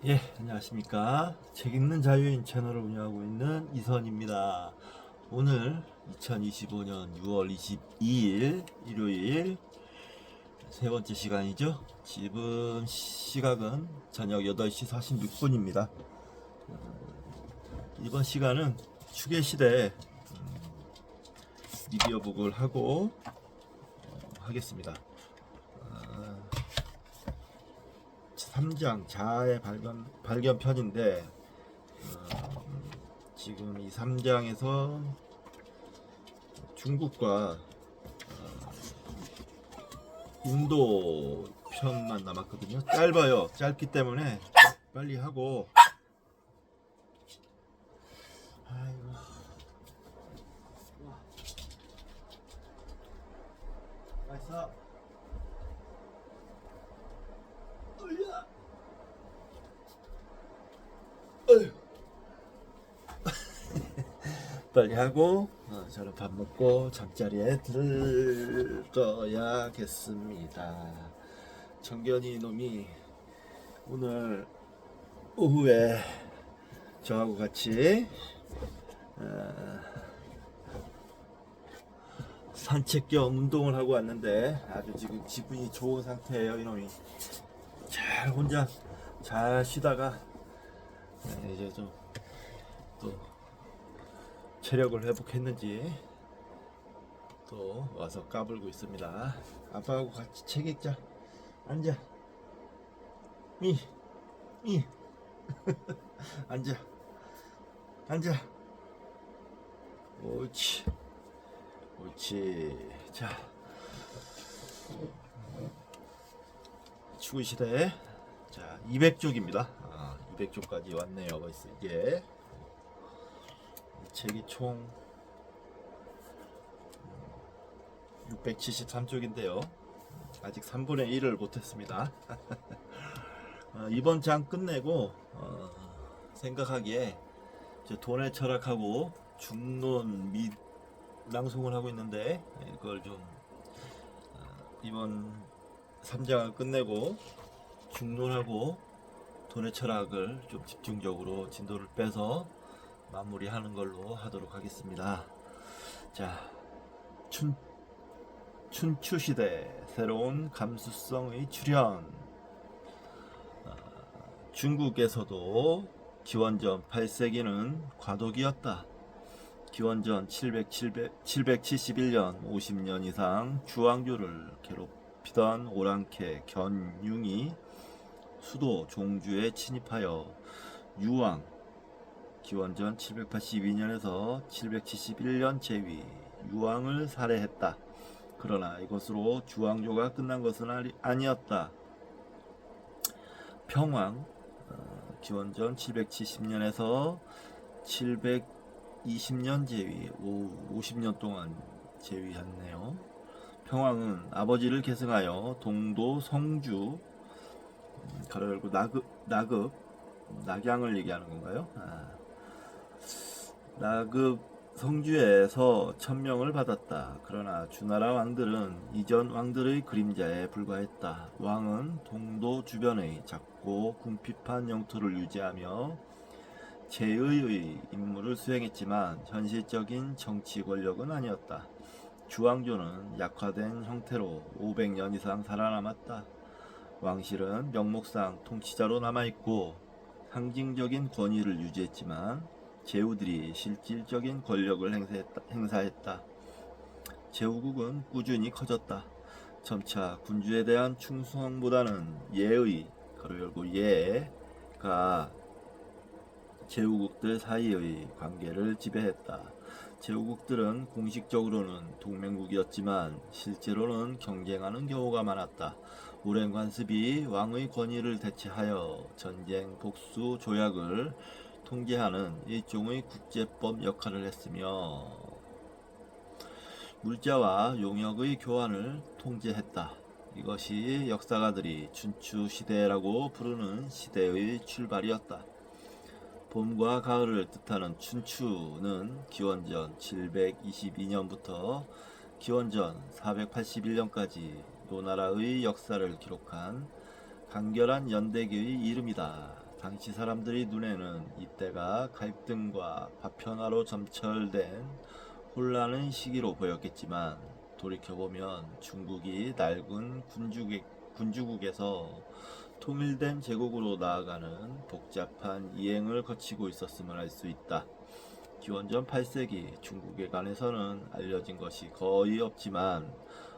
예, 안녕하십니까. 책 읽는 자유인 채널을 운영하고 있는 이선입니다. 오늘 2025년 6월 22일 일요일 세 번째 시간이죠. 지금 시각은 저녁 8시 46분입니다. 이번 시간은 추계시대 미디어북을 하고 하겠습니다. 3장 자아의 발견편인데 지금 이 3장에서 중국과 인도 편만 남았거든요. 짧아요. 짧기 때문에 빨리 하고. 아이고. 맛있어. 으야. 어휴. 빨리 하고 저는 밥 먹고 잠자리에 들어야겠습니다. 정견이 놈이 오늘 오후에 저하고 같이 산책 겸 운동을 하고 왔는데 아주 지금 기분이 좋은 상태예요. 이놈이 잘 혼자 잘 쉬다가 이제 좀 또 체력을 회복했는지 또 와서 까불고 있습니다. 아빠하고 같이 책 읽자. 앉아. 미 앉아. 앉아. 옳지. 옳지. 자, 추구시대. 자, 200쪽입니다. 200쪽까지 왔네요. 벌써 이게 이 책이 총 673쪽인데요. 아직 3분의 1을 못했습니다. 이번 장 끝내고 생각하기에 돈의 철학하고 중론 및 낭송을 하고 있는데 이걸 좀 이번 3장을 끝내고 중론하고 돈의 철학을 좀 집중적으로 진도를 빼서 마무리하는 걸로 하도록 하겠습니다. 자, 춘추시대 새로운 감수성의 출현. 중국에서도 기원전 8세기는 과도기였다. 기원전 771년 50년 이상 주왕조를 괴롭히던 오랑캐 견융이 수도 종주에 침입하여 유왕 기원전 782년에서 771년 제위 유왕을 살해했다. 그러나 이것으로 주왕조가 끝난 것은 아니었다. 평왕 기원전 770년에서 720년 제위 50년 동안 제위했네요. 평왕은 아버지를 계승하여 동도 성주 가로 열고 낙양을 얘기하는 건가요? 낙읍 성주에서 천명을 받았다. 그러나 주나라 왕들은 이전 왕들의 그림자에 불과했다. 왕은 동도 주변의 작고 궁핍한 영토를 유지하며 제의의 임무를 수행했지만 현실적인 정치 권력은 아니었다. 주왕조는 약화된 형태로 500년 이상 살아남았다. 왕실은 명목상 통치자로 남아있고 상징적인 권위를 유지했지만 제후들이 실질적인 권력을 행사했다. 제후국은 꾸준히 커졌다. 점차 군주에 대한 충성보다는 예의 가로 열고 예가 제후국들 사이의 관계를 지배했다. 제후국들은 공식적으로는 동맹국이었지만 실제로는 경쟁하는 경우가 많았다. 오랜 관습이 왕의 권위를 대체하여 전쟁 복수 조약을 통제하는 일종의 국제법 역할을 했으며 물자와 용역의 교환을 통제했다. 이것이 역사가들이 춘추 시대라고 부르는 시대의 출발이었다. 봄과 가을을 뜻하는 춘추는 기원전 722년부터 기원전 481년까지 노나라의 역사를 기록한 간결한 연대기의 이름이다. 당시 사람들이 눈에는 이때가 갈등과 파편화로 점철된 혼란의 시기로 보였겠지만 돌이켜보면 중국이 낡은 군주국에서 통일된 제국으로 나아가는 복잡한 이행을 거치고 있었음을 알 수 있다. 기원전 8세기 중국에 관해서는 알려진 것이 거의 없지만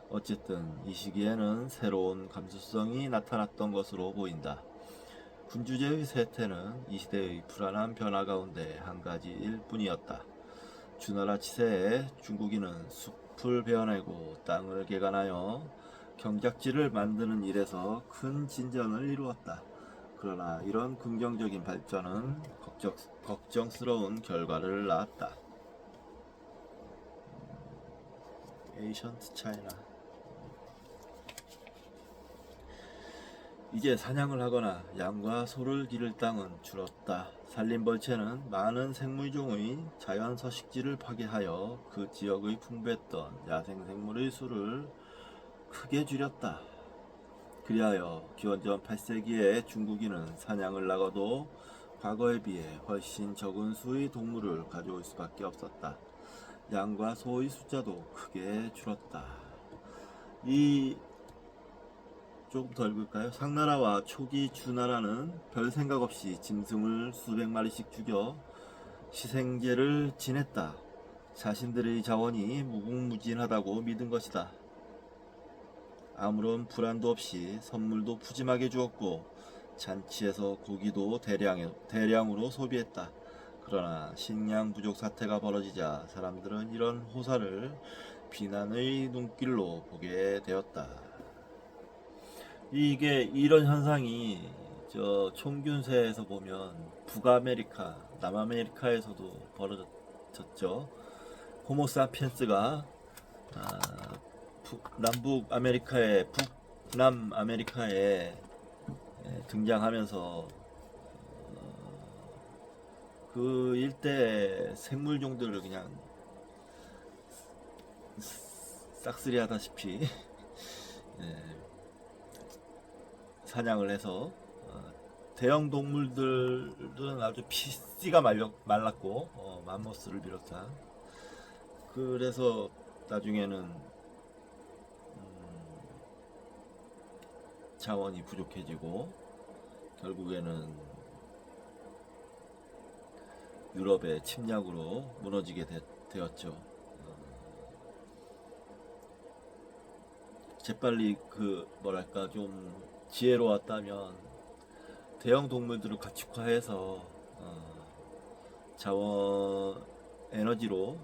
어쨌든 이 시기에는 새로운 감수성이 나타났던 것으로 보인다. 군주제의 쇠퇴는 이 시대의 불안한 변화 가운데 한 가지일 뿐이었다. 주나라 치세에 중국인은 숲을 베어내고 땅을 개간하여 경작지를 만드는 일에서 큰 진전을 이루었다. 그러나 이런 긍정적인 발전은 걱정스러운 결과를 낳았다. 에이션트 차이나. 이제 사냥을 하거나 양과 소를 기를 땅은 줄었다. 산림벌채는 많은 생물종의 자연 서식지를 파괴하여 그 지역의 풍부했던 야생생물의 수를 크게 줄였다. 그리하여 기원전 8세기에 중국인은 사냥을 나가도 과거에 비해 훨씬 적은 수의 동물을 가져올 수밖에 없었다. 양과 소의 숫자도 크게 줄었다. 이 좀 더 읽을까요? 상나라와 초기 주나라는 별 생각 없이 짐승을 수백 마리씩 죽여 희생제를 지냈다. 자신들의 자원이 무궁무진하다고 믿은 것이다. 아무런 불안도 없이 선물도 푸짐하게 주었고 잔치에서 고기도 대량으로 소비했다. 그러나 식량 부족 사태가 벌어지자 사람들은 이런 호사를 비난의 눈길로 보게 되었다. 이게 이런 현상이 저 총균세에서 보면 북아메리카, 남아메리카에서도 벌어졌죠. 호모사피엔스가 남북 아메리카에 북남 아메리카에 등장하면서 그 일대 생물종들을 그냥 싹쓸이 하다시피 사냥을 해서 대형 동물들은 아주 피씨가 말랐고 맘모스를 비롯한 그래서 나중에는 자원이 부족해지고 결국에는 유럽의 침략으로 무너지게 되었죠. 재빨리 그 뭐랄까 좀 지혜로웠다면 대형 동물들을 가축화해서 자원 에너지로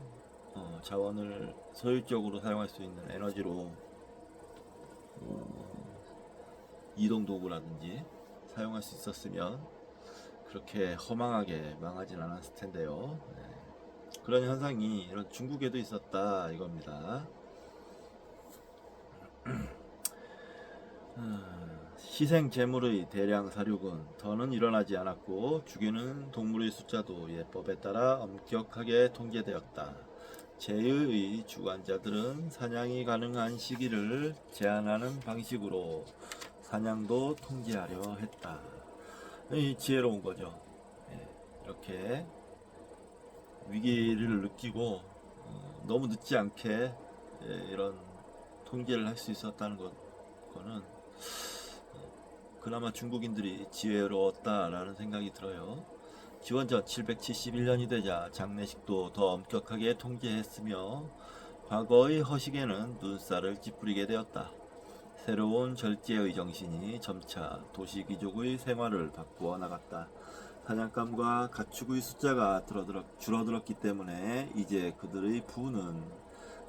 자원을 소율적으로 사용할 수 있는 에너지로 이동 도구라든지 사용할 수 있었으면 그렇게 허망하게 망하진 않았을 텐데요. 그런 현상이 이런 중국에도 있었다 이겁니다. 희생 제물의 대량 사륙은 더는 일어나지 않았고 죽이는 동물의 숫자도 예법에 따라 엄격하게 통제되었다. 제의의 주관자들은 사냥이 가능한 시기를 제한하는 방식으로 사냥도 통제하려 했다. 이 지혜로운 거죠. 이렇게 위기를 느끼고 너무 늦지 않게 이런 통제를 할 수 있었다는 거는 그나마 중국인들이 지혜로웠다라는 생각이 들어요. 기원전 771년이 되자 장례식도 더 엄격하게 통제했으며 과거의 허식에는 눈살을 찌푸리게 되었다. 새로운 절제의 정신이 점차 도시귀족의 생활을 바꾸어 나갔다. 사냥감과 가축의 숫자가 줄어들었기 때문에 이제 그들의 부는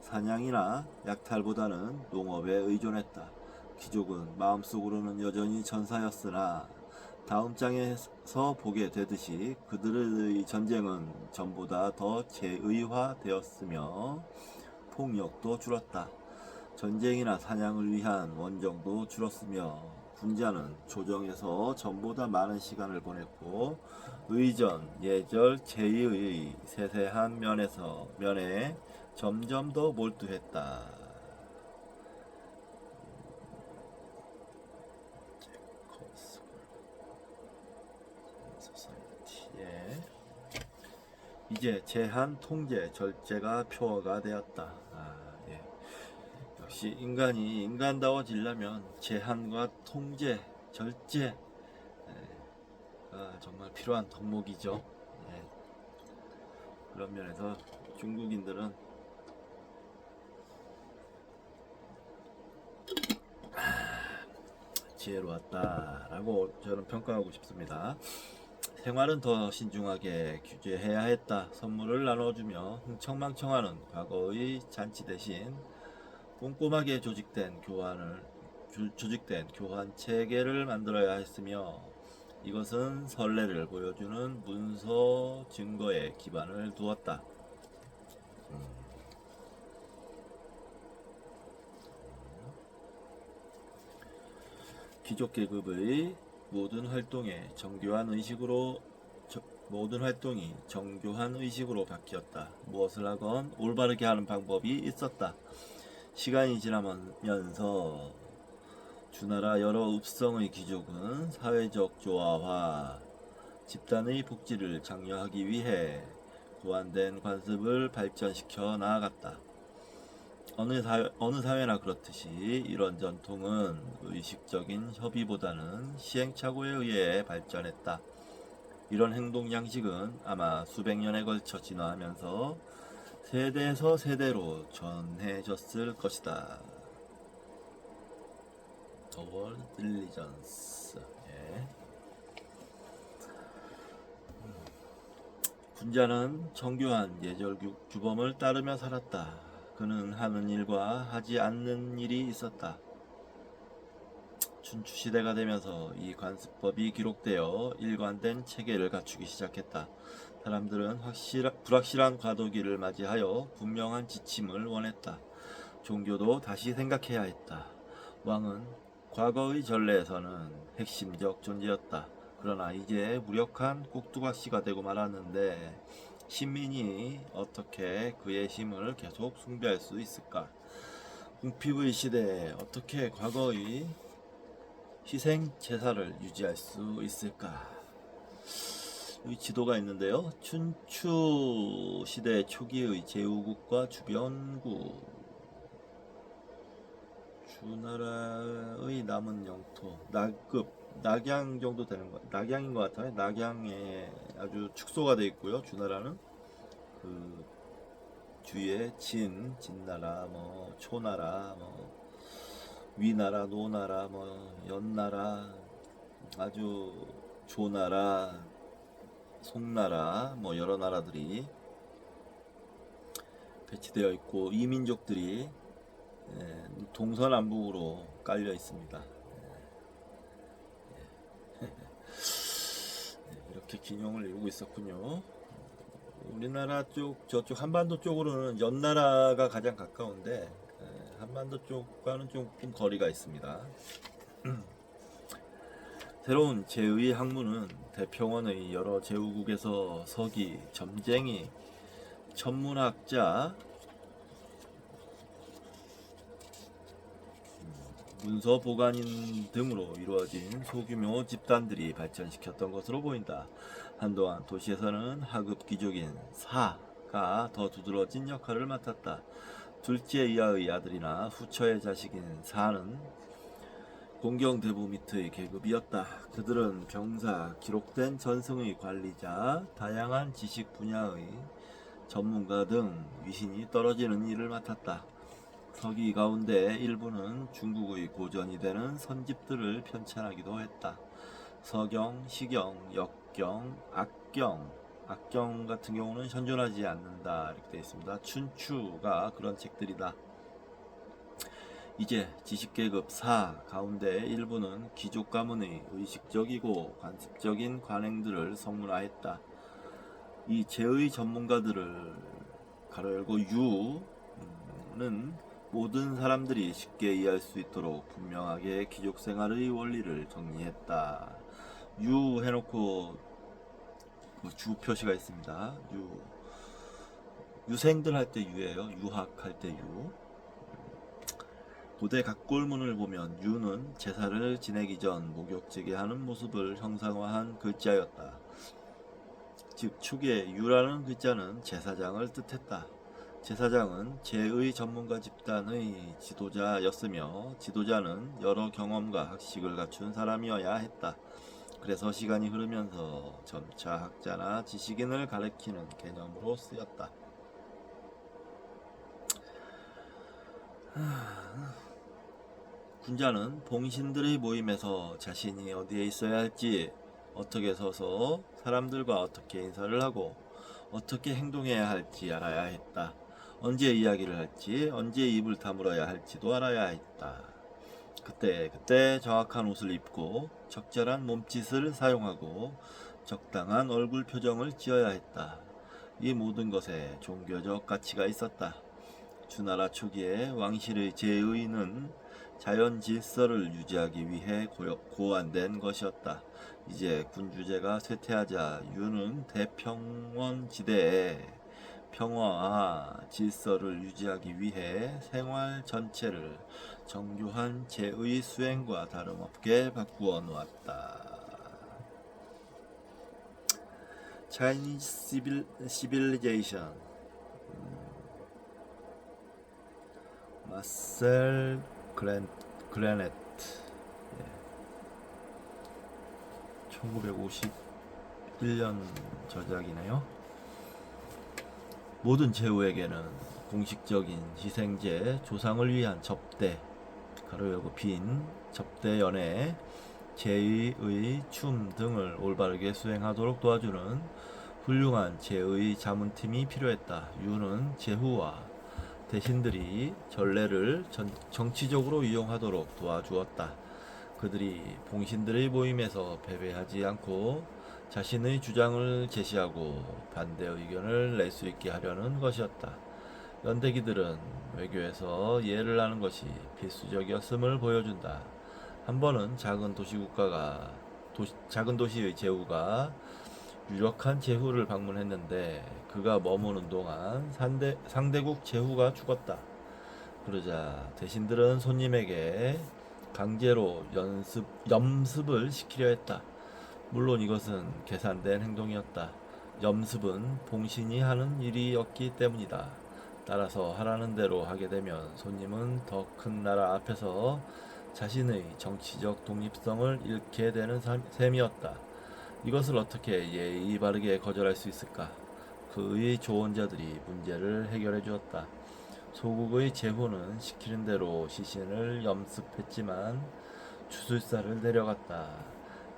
사냥이나 약탈보다는 농업에 의존했다. 귀족은 마음속으로는 여전히 전사였으나 다음 장에서 보게 되듯이 그들의 전쟁은 전보다 더 제의화되었으며 폭력도 줄었다. 전쟁이나 사냥을 위한 원정도 줄었으며 군자는 조정에서 전보다 많은 시간을 보냈고 의전, 예절, 제의의 세세한 면에 점점 더 몰두했다. 이제 제한 통제 절제가 표어가 되었다. 예. 역시 인간이 인간다워지려면 제한과 통제, 절제가 정말 필요한 덕목이죠. 예. 그런 면에서 중국인들은 지혜로웠다라고 저는 평가하고 싶습니다. 생활은 더 신중하게 규제해야 했다. 선물을 나눠주며 흥청망청하는 과거의 잔치 대신 꼼꼼하게 조직된 교환 체계를 만들어야 했으며, 이것은 선례를 보여주는 문서 증거에 기반을 두었다. 귀족 계급의 모든 활동이 정교한 의식으로 바뀌었다. 무엇을 하건 올바르게 하는 방법이 있었다. 시간이 지나면서 주나라 여러 읍성의 귀족은 사회적 조화와 집단의 복지를 장려하기 위해 고안된 관습을 발전시켜 나아갔다. 어느 사회나 그렇듯이 이런 전통은 의식적인 협의보다는 시행착오에 의해 발전했다. 이런 행동 양식은 아마 수백 년에 걸쳐 진화하면서 세대에서 세대로 전해졌을 것이다. The World Diligence. 예. 군자는 정교한 예절 규범을 따르며 살았다. 그는 하는 일과 하지 않는 일이 있었다. 춘추시대가 되면서 이 관습법이 기록되어 일관된 체계를 갖추기 시작했다. 사람들은 불확실한 과도기를 맞이하여 분명한 지침을 원했다. 종교도 다시 생각해야 했다. 왕은 과거의 전례에서는 핵심적 존재였다. 그러나 이제 무력한 꼭두각시가 되고 말았는데 신민이 어떻게 그의 힘을 계속 숭배할 수 있을까? 궁핍의 시대에 어떻게 과거의 희생 제사를 유지할 수 있을까? 이 지도가 있는데요. 춘추 시대 초기의 제후국과 주변국, 주나라의 남은 영토, 낙양 정도 되는 것, 낙양인 것 같아요. 낙양에 아주 축소가 되어 있고요. 주나라는 그 주위에 진나라, 뭐 초나라, 뭐 위나라, 노나라, 뭐 연나라, 아주 조나라, 송나라, 뭐 여러 나라들이 배치되어 있고, 이 민족들이 동서남북으로 깔려 있습니다. 이렇게 긴형을 이루고 있었군요. 우리나라 저쪽 한반도 쪽으로는 연나라가 가장 가까운데, 한반도 쪽과는 조금 거리가 있습니다. 새로운 제의 학문은 대평원의 여러 제후국에서 서기, 점쟁이, 천문학자, 문서 보관인 등으로 이루어진 소규모 집단들이 발전시켰던 것으로 보인다. 한동안 도시에서는 하급 귀족인 사가 더 두드러진 역할을 맡았다. 둘째 이하의 아들이나 후처의 자식인 사는 공경대부 밑의 계급이었다. 그들은 병사, 기록된 전승의 관리자, 다양한 지식 분야의 전문가 등 위신이 떨어지는 일을 맡았다. 서기 가운데 일부는 중국의 고전이 되는 선집들을 편찬하기도 했다. 서경, 시경, 역경, 악경 같은 경우는 현존하지 않는다 이렇게 되어 있습니다. 춘추가 그런 책들이다. 이제 지식계급 사 가운데 일부는 귀족 가문의 의식적이고 관습적인 관행들을 성문화했다. 이 제의 전문가들을 가로 열고 유는 모든 사람들이 쉽게 이해할 수 있도록 분명하게 귀족 생활의 원리를 정리했다. 유 해놓고 주 표시가 있습니다. 유생들 할 때 유예요. 유학할 때 유. 고대 각골문을 보면 유는 제사를 지내기 전 목욕제게 하는 모습을 형상화한 글자였다. 즉 축의 유라는 글자는 제사장을 뜻했다. 제사장은 제의 전문가 집단의 지도자였으며 지도자는 여러 경험과 학식을 갖춘 사람이어야 했다. 그래서 시간이 흐르면서 점차 학자나 지식인을 가리키는 개념으로 쓰였다. 군자는 봉신들의 모임에서 자신이 어디에 있어야 할지, 어떻게 서서 사람들과 어떻게 인사를 하고 어떻게 행동해야 할지 알아야 했다. 언제 이야기를 할지, 언제 입을 다물어야 할지도 알아야 했다. 그때 정확한 옷을 입고 적절한 몸짓을 사용하고 적당한 얼굴 표정을 지어야 했다. 이 모든 것에 종교적 가치가 있었다. 주나라 초기에 왕실의 제의는 자연 질서를 유지하기 위해 고안된 것이었다. 이제 군주제가 쇠퇴하자 유는 대평원 지대에 평화와 질서를 유지하기 위해 생활 전체를 정교한 제의 수행과 다름없게 바꾸어 놓았다. Chinese Civilization, 마셀 그레넷, 1951년 저작이네요. 모든 제후에게는 공식적인 희생제, 조상을 위한 접대, 가로 열고 빈 접대 연회, 제의 춤 등을 올바르게 수행하도록 도와주는 훌륭한 제의 자문팀이 필요했다. 유는 제후와 대신들이 전례를 정치적으로 이용하도록 도와주었다. 그들이 봉신들의 모임에서 패배하지 않고 자신의 주장을 제시하고 반대 의견을 낼 수 있게 하려는 것이었다. 연대기들은 외교에서 예를 하는 것이 필수적이었음을 보여준다. 한 번은 작은 도시의 제후가 유력한 제후를 방문했는데 그가 머무는 동안 상대국 제후가 죽었다. 그러자 대신들은 손님에게 강제로 염습을 시키려 했다. 물론 이것은 계산된 행동이었다. 염습은 봉신이 하는 일이었기 때문이다. 따라서 하라는 대로 하게 되면 손님은 더 큰 나라 앞에서 자신의 정치적 독립성을 잃게 되는 셈이었다. 이것을 어떻게 예의 바르게 거절할 수 있을까? 그의 조언자들이 문제를 해결해 주었다. 소국의 제후는 시키는 대로 시신을 염습했지만 주술사를 내려갔다.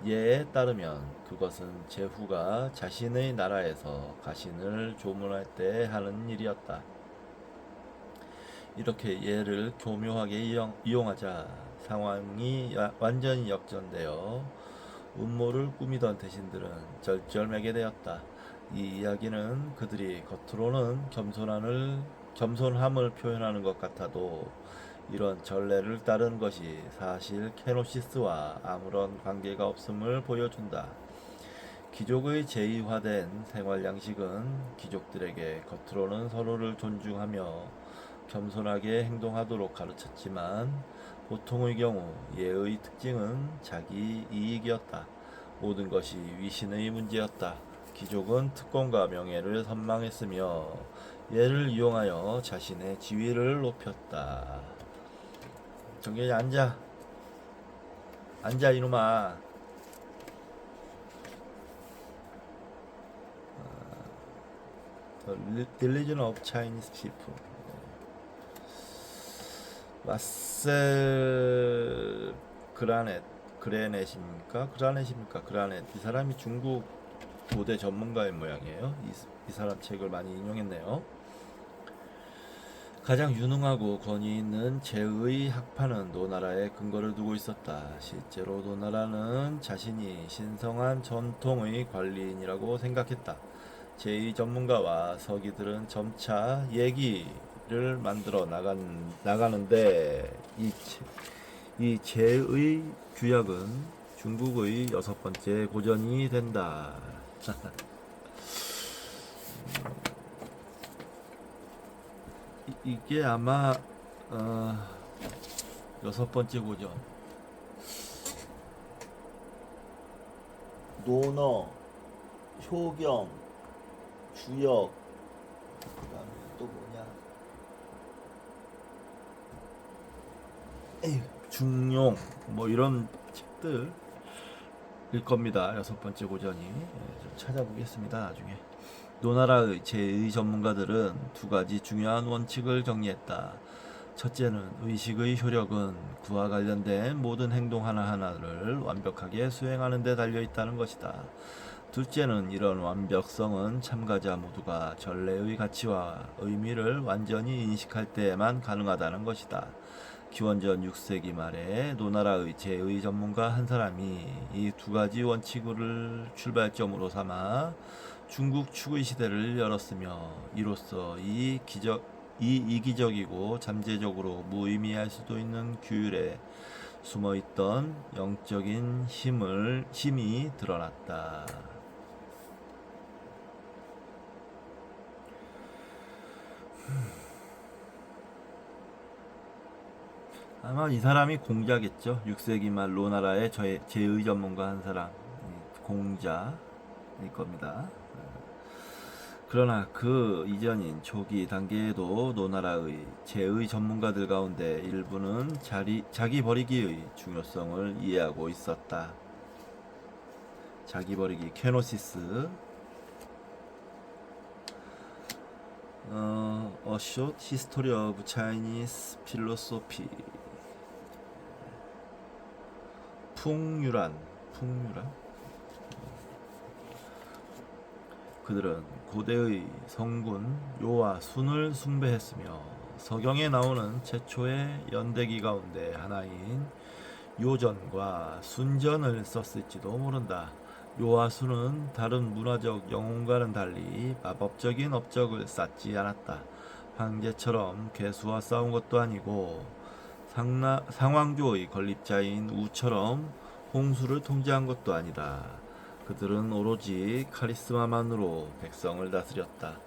예에 따르면 그것은 제후가 자신의 나라에서 가신을 조문할 때 하는 일이었다. 이렇게 예를 교묘하게 이용하자 상황이 완전히 역전되어 음모를 꾸미던 대신들은 절절매게 되었다. 이 이야기는 그들이 겉으로는 겸손함을 표현하는 것 같아도 이런 전례를 따른 것이 사실 케노시스와 아무런 관계가 없음을 보여준다. 귀족의 제의화된 생활 양식은 귀족들에게 겉으로는 서로를 존중하며 겸손하게 행동하도록 가르쳤지만 보통의 경우 예의 특징은 자기 이익이었다. 모든 것이 위신의 문제였다. 귀족은 특권과 명예를 선망했으며 예를 이용하여 자신의 지위를 높였다. 정경이 앉아 이놈아. The Religion of Chinese People. 마셀 그레넷입니까? 그라넷. 이 사람이 중국 고대 전문가인 모양이에요. 이 사람 책을 많이 인용했네요. 가장 유능하고 권위 있는 제의 학파는 노나라에 근거를 두고 있었다. 실제로 노나라는 자신이 신성한 전통의 관리인이라고 생각했다. 제의 전문가와 서기들은 점차 얘기를 만들어 나가는데 이 제의 규약은 중국의 6번째 고전이 된다. 이게 아마 6번째 고전. 논어, 효경, 주역, 그다음에 또 뭐냐? 중용, 뭐 이런 책들일 겁니다. 여섯 번째 고전이. 좀 찾아보겠습니다. 나중에. 노나라의 제2 전문가들은 두 가지 중요한 원칙을 정리했다. 첫째는 의식의 효력은 그와 관련된 모든 행동 하나하나를 완벽하게 수행하는 데 달려 있다는 것이다. 둘째는 이런 완벽성은 참가자 모두가 전례의 가치와 의미를 완전히 인식할 때에만 가능하다는 것이다. 기원전 6세기 말에 노나라의 제의 전문가 한 사람이 이 두 가지 원칙을 출발점으로 삼아 중국 축의 시대를 열었으며, 이로써 이 이기적이고 잠재적으로 무의미할 수도 있는 규율에 숨어있던 영적인 힘이 드러났다. 아마 이 사람이 공자겠죠. 6세기 말 로나라의 제의 전문가 한 사람, 공자일 겁니다. 그러나 그 이전인 초기 단계에도 노나라의 제의 전문가들 가운데 일부는 자기 버리기의 중요성을 이해하고 있었다. 자기 버리기, 케노시스. A Short History of Chinese Philosophy. 풍유란. 그들은 고대의 성군 요와 순을 숭배했으며, 서경에 나오는 최초의 연대기 가운데 하나인 요전과 순전을 썼을지도 모른다. 요와 순은 다른 문화적 영웅과는 달리 마법적인 업적을 쌓지 않았다. 황제처럼 괴수와 싸운 것도 아니고 상왕조의 건립자인 우처럼 홍수를 통제한 것도 아니다. 그들은 오로지 카리스마만으로 백성을 다스렸다.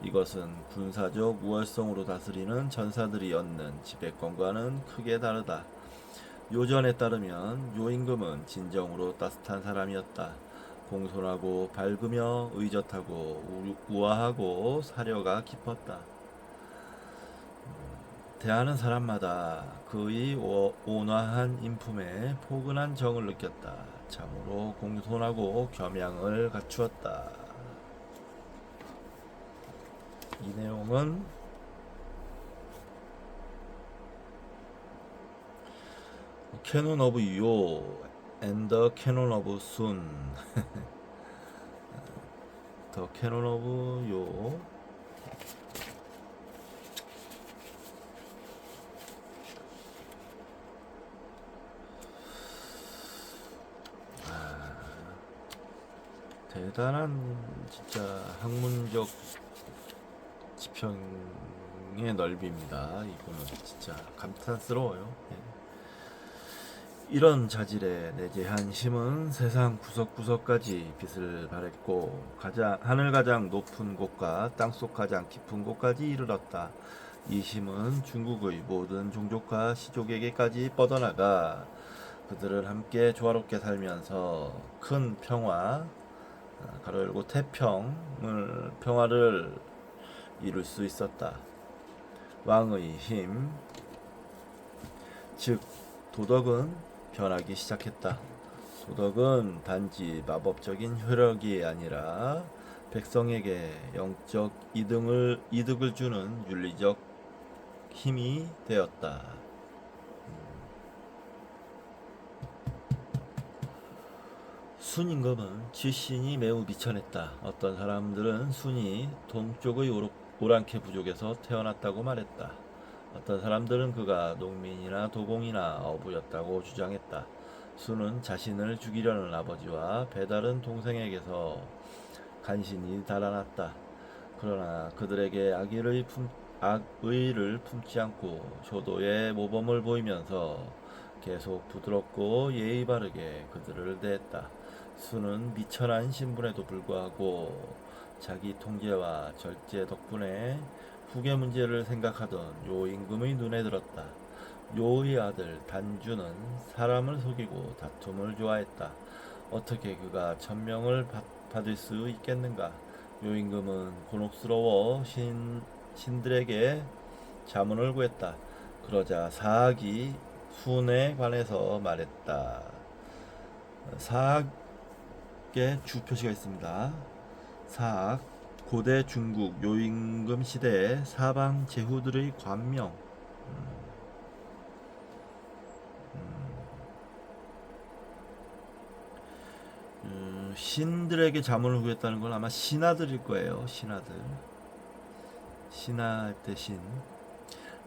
이것은 군사적 우월성으로 다스리는 전사들이 얻는 지배권과는 크게 다르다. 요전에 따르면 요임금은 진정으로 따뜻한 사람이었다. 공손하고 밝으며 의젓하고 우아하고 사려가 깊었다. 대하는 사람마다 그의 온화한 인품에 포근한 정을 느꼈다. 참으로 공손하고 겸양을 갖추었다. 이 내용은 캐논 오브 요 and the canon of sun. The canon of 요. 대단한 진짜 학문적 지평의 넓이입니다. 이거는 진짜 감탄스러워요. 이런 자질에 내재한 힘은 세상 구석구석까지 빛을 발했고, 하늘 가장 높은 곳과 땅속 가장 깊은 곳까지 이르렀다. 이 힘은 중국의 모든 종족과 시족에게까지 뻗어나가 그들을 함께 조화롭게 살면서 큰 평화, 가로 열고 평화를 이룰 수 있었다. 왕의 힘, 즉 도덕은 변하기 시작했다. 도덕은 단지 마법적인 효력이 아니라 백성에게 영적 이득을 주는 윤리적 힘이 되었다. 순임금은 출신이 매우 미천했다. 어떤 사람들은 순이 동쪽의 오랑캐 부족에서 태어났다고 말했다. 어떤 사람들은 그가 농민이나 도공이나 어부였다고 주장했다. 순은 자신을 죽이려는 아버지와 배다른 동생에게서 간신히 달아났다. 그러나 그들에게 악의를 품지 않고 효도의 모범을 보이면서 계속 부드럽고 예의 바르게 그들을 대했다. 순은 미천한 신분에도 불구하고 자기 통제와 절제 덕분에 후계 문제를 생각하던 요임금의 눈에 들었다. 요의 아들 단주는 사람을 속이고 다툼을 좋아했다. 어떻게 그가 천명을 받을 수 있겠는가? 요임금은 곤혹스러워 신들에게 자문을 구했다. 그러자 사학이 순에 관해서 말했다. 사학의 주표시가 있습니다. 사학, 고대 중국 요임금 시대의 사방 제후들의 관명. 신들에게 자문을 구했다는 건 아마 신하들일 거예요. 신하들. 신하 때 신.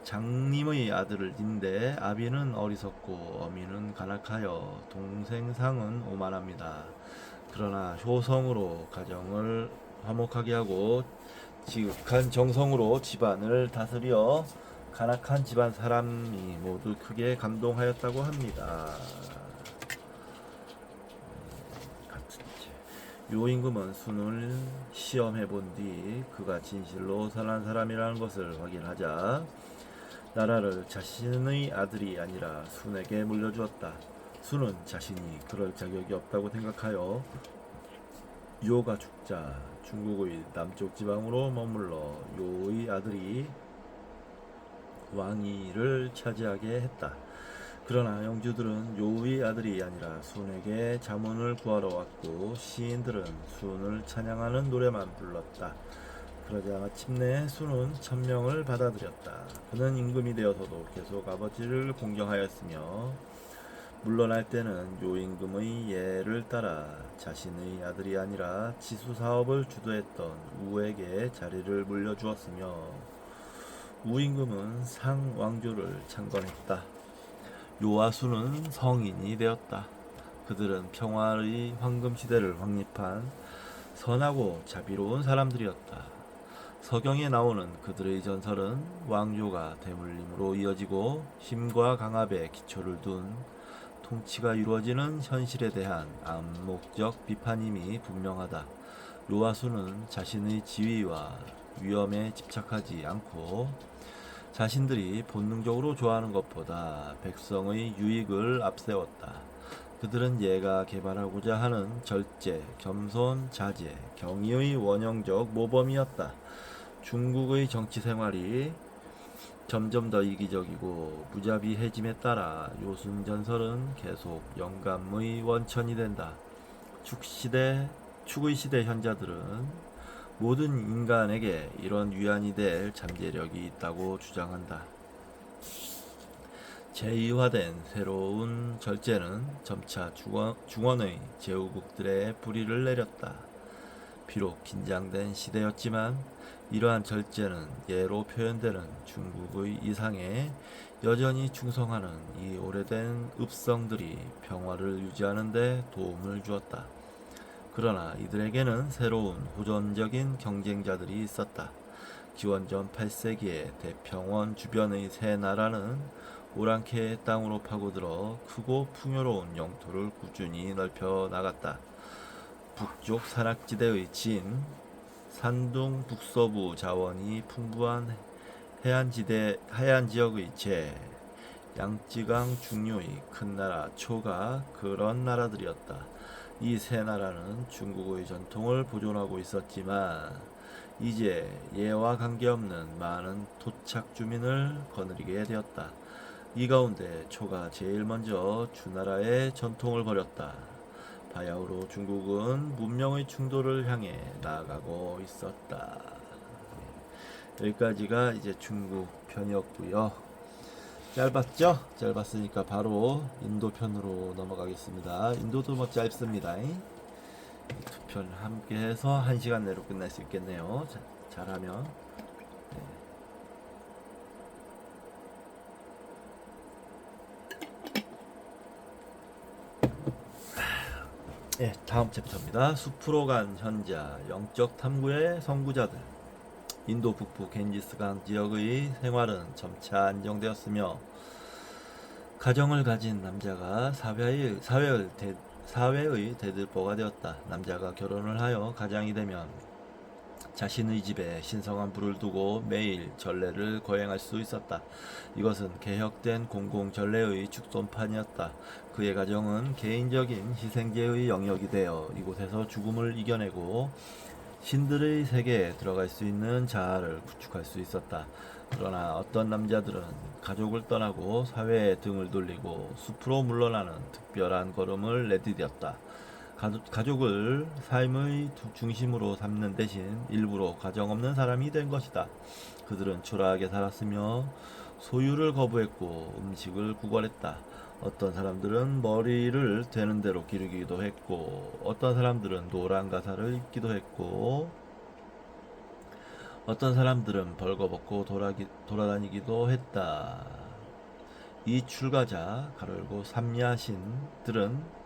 장님의 아들인데 아비는 어리석고 어미는 간악하여 동생상은 오만합니다. 그러나 효성으로 가정을 화목하게 하고 지극한 정성으로 집안을 다스려 간악한 집안 사람이 모두 크게 감동하였다고 합니다. 요임금은 순을 시험해 본 뒤 그가 진실로 선한 사람이라는 것을 확인하자 나라를 자신의 아들이 아니라 순에게 물려주었다. 순은 자신이 그럴 자격이 없다고 생각하여 요가 죽자 중국의 남쪽 지방으로 머물러 요의 아들이 왕위를 차지하게 했다. 그러나 영주들은 요의 아들이 아니라 순에게 자문을 구하러 왔고 시인들은 순을 찬양하는 노래만 불렀다. 그러자 마침내 순은 천명을 받아들였다. 그는 임금이 되어서도 계속 아버지를 공경하였으며 물러날 때는 요임금의 예를 따라 자신의 아들이 아니라 지수사업을 주도했던 우에게 자리를 물려주었으며 우임금은 상왕조를 창건했다. 요와 순은 성인이 되었다. 그들은 평화의 황금시대를 확립한 선하고 자비로운 사람들이었다. 서경에 나오는 그들의 전설은 왕조가 대물림으로 이어지고 힘과 강압에 기초를 둔 통치가 이루어지는 현실에 대한 암묵적 비판임이 분명하다. 요하수는 자신의 지위와 위엄에 집착하지 않고 자신들이 본능적으로 좋아하는 것보다 백성의 유익을 앞세웠다. 그들은 얘가 개발하고자 하는 절제, 겸손, 자제, 경의의 원형적 모범이었다. 중국의 정치 생활이 점점 더 이기적이고 무자비해짐에 따라 요순전설은 계속 영감의 원천이 된다. 축의 시대 현자들은 모든 인간에게 이런 위안이 될 잠재력이 있다고 주장한다. 제2화된 새로운 절제는 점차 중원의 제후국들의 뿌리를 내렸다. 비록 긴장된 시대였지만 이러한 절제는 예로 표현되는 중국의 이상에 여전히 충성하는 이 오래된 읍성들이 평화를 유지하는 데 도움을 주었다. 그러나 이들에게는 새로운 호전적인 경쟁자들이 있었다. 기원전 8세기에 대평원 주변의 세 나라는 오랑캐의 땅으로 파고들어 크고 풍요로운 영토를 꾸준히 넓혀 나갔다. 북쪽 산악지대의 진, 산둥 북서부 자원이 풍부한 해안 지역의 제, 양쯔강 중류의 큰 나라 초가 그런 나라들이었다. 이 세 나라는 중국의 전통을 보존하고 있었지만 이제 예와 관계없는 많은 토착 주민을 거느리게 되었다. 이 가운데 초가 제일 먼저 주나라의 전통을 버렸다. 바야흐로 중국은 문명의 충돌을 향해 나아가고 있었다. 여기까지가 이제 중국 편이었고요. 짧았죠? 짧았으니까 바로 인도 편으로 넘어가겠습니다. 인도도 뭐 짧습니다. 두 편 함께 해서 1시간 내로 끝날 수 있겠네요. 잘하면. 네, 다음 챕터입니다. 숲으로 간 현자, 영적 탐구의 선구자들. 인도 북부 겐지스강 지역의 생활은 점차 안정되었으며 가정을 가진 남자가 사회의 대들보가 되었다. 남자가 결혼을 하여 가장이 되면 자신의 집에 신성한 불을 두고 매일 전례를 거행할 수 있었다. 이것은 개혁된 공공전례의 축소판이었다. 그의 가정은 개인적인 희생제의 영역이 되어 이곳에서 죽음을 이겨내고 신들의 세계에 들어갈 수 있는 자아를 구축할 수 있었다. 그러나 어떤 남자들은 가족을 떠나고 사회에 등을 돌리고 숲으로 물러나는 특별한 걸음을 내디뎠다. 가족을 삶의 중심으로 삼는 대신 일부러 가정 없는 사람이 된 것이다. 그들은 초라하게 살았으며 소유를 거부했고 음식을 구걸했다. 어떤 사람들은 머리를 되는 대로 기르기도 했고 어떤 사람들은 노란 가사를 입기도 했고 어떤 사람들은 벌거벗고 돌아다니기도 했다. 이 출가자 가르고 삼야신들은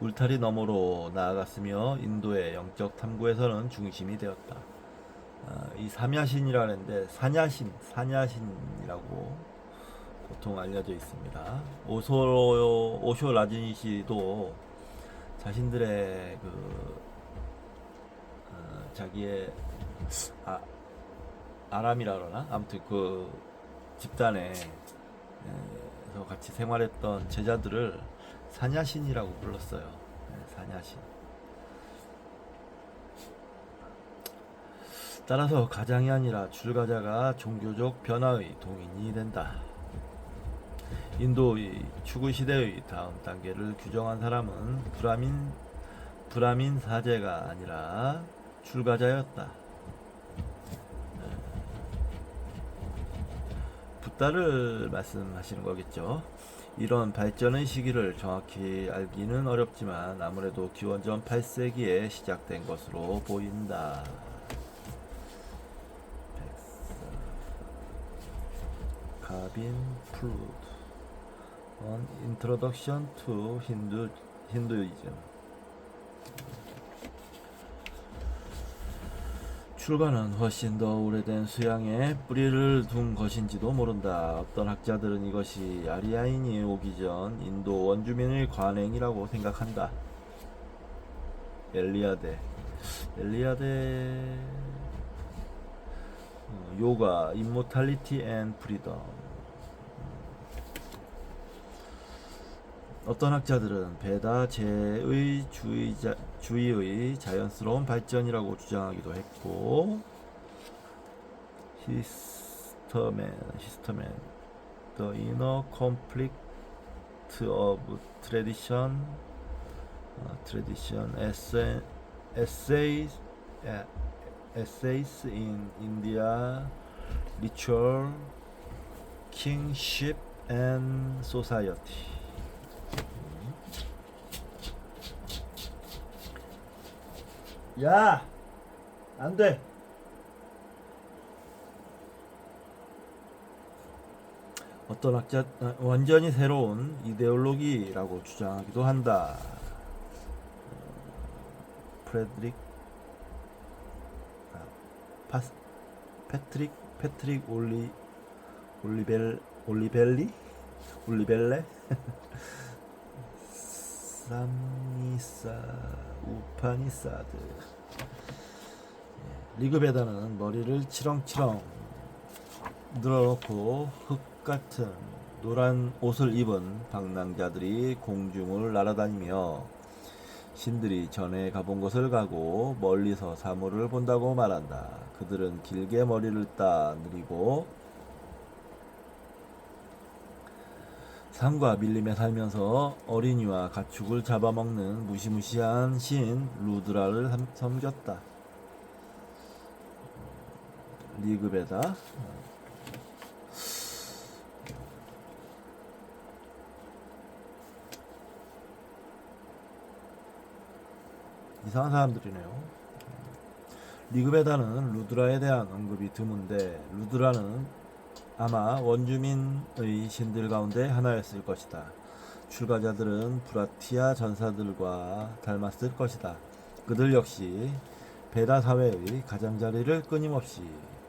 울타리 너머로 나아갔으며 인도의 영적 탐구에서는 중심이 되었다. 이 삼야신이라는데 사냐신이라고 보통 알려져 있습니다. 오쇼 라진시도 자신들의 자기의 아람이라 그러나 아무튼 그 집단에서 같이 생활했던 제자들을 사냐신이라고 불렀어요. 사냐신. 따라서 가장이 아니라 출가자가 종교적 변화의 동인이 된다. 인도의 추구 시대의 다음 단계를 규정한 사람은 브라민 사제가 아니라 출가자였다. 붓다를 말씀하시는 거겠죠. 이런 발전의 시기를 정확히 알기는 어렵지만 아무래도 기원전 8세기에 시작된 것으로 보인다. 가빈 플루드 On Introduction to Hinduism. 출가는 훨씬 더 오래된 수양에 뿌리를 둔 것인지도 모른다. 어떤 학자들은 이것이 아리아인이 오기 전 인도 원주민의 관행이라고 생각한다. 엘리아데 요가, Immortality and Freedom. 어떤 학자들은 베다 제의 주의의 자연스러운 발전이라고 주장하기도 했고, 히스터맨, The Inner Conflict of Tradition, Essays in India, Ritual, Kingship and Society. 야! 안 돼! 어떤 학자, 완전히 새로운 이데올로기라고 주장하기도 한다. 패트릭 올리벨레 삼니사 우파니사드. 리그베다는 머리를 치렁치렁 늘어놓고 흙 같은 노란 옷을 입은 방랑자들이 공중을 날아다니며 신들이 전에 가본 곳을 가고 멀리서 사물을 본다고 말한다. 그들은 길게 머리를 따 느리고 산과 밀림에 살면서 어린이와 가축을 잡아먹는 무시무시한 신 루드라를 섬겼다. 리그베다. 이상한 사람들이네요. 리그베다는 루드라에 대한 언급이 드문데 루드라는 아마 원주민의 신들 가운데 하나였을 것이다. 출가자들은 브라티아 전사들과 닮았을 것이다. 그들 역시 베다 사회의 가장자리를 끊임없이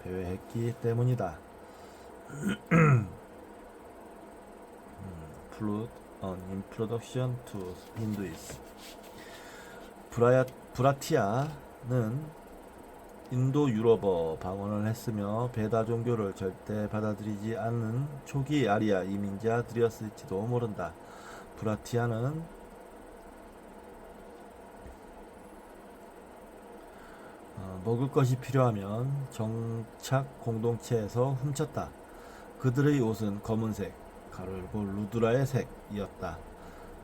배회했기 때문이다. Plot on Introduction to Hinduism. 브라티아는 인도 유럽어 방언을 했으며 베다 종교를 절대 받아들이지 않는 초기 아리아 이민자들이었을지도 모른다. 브라티아는 먹을 것이 필요하면 정착 공동체에서 훔쳤다. 그들의 옷은 검은색, 가로 열고 루드라의 색이었다.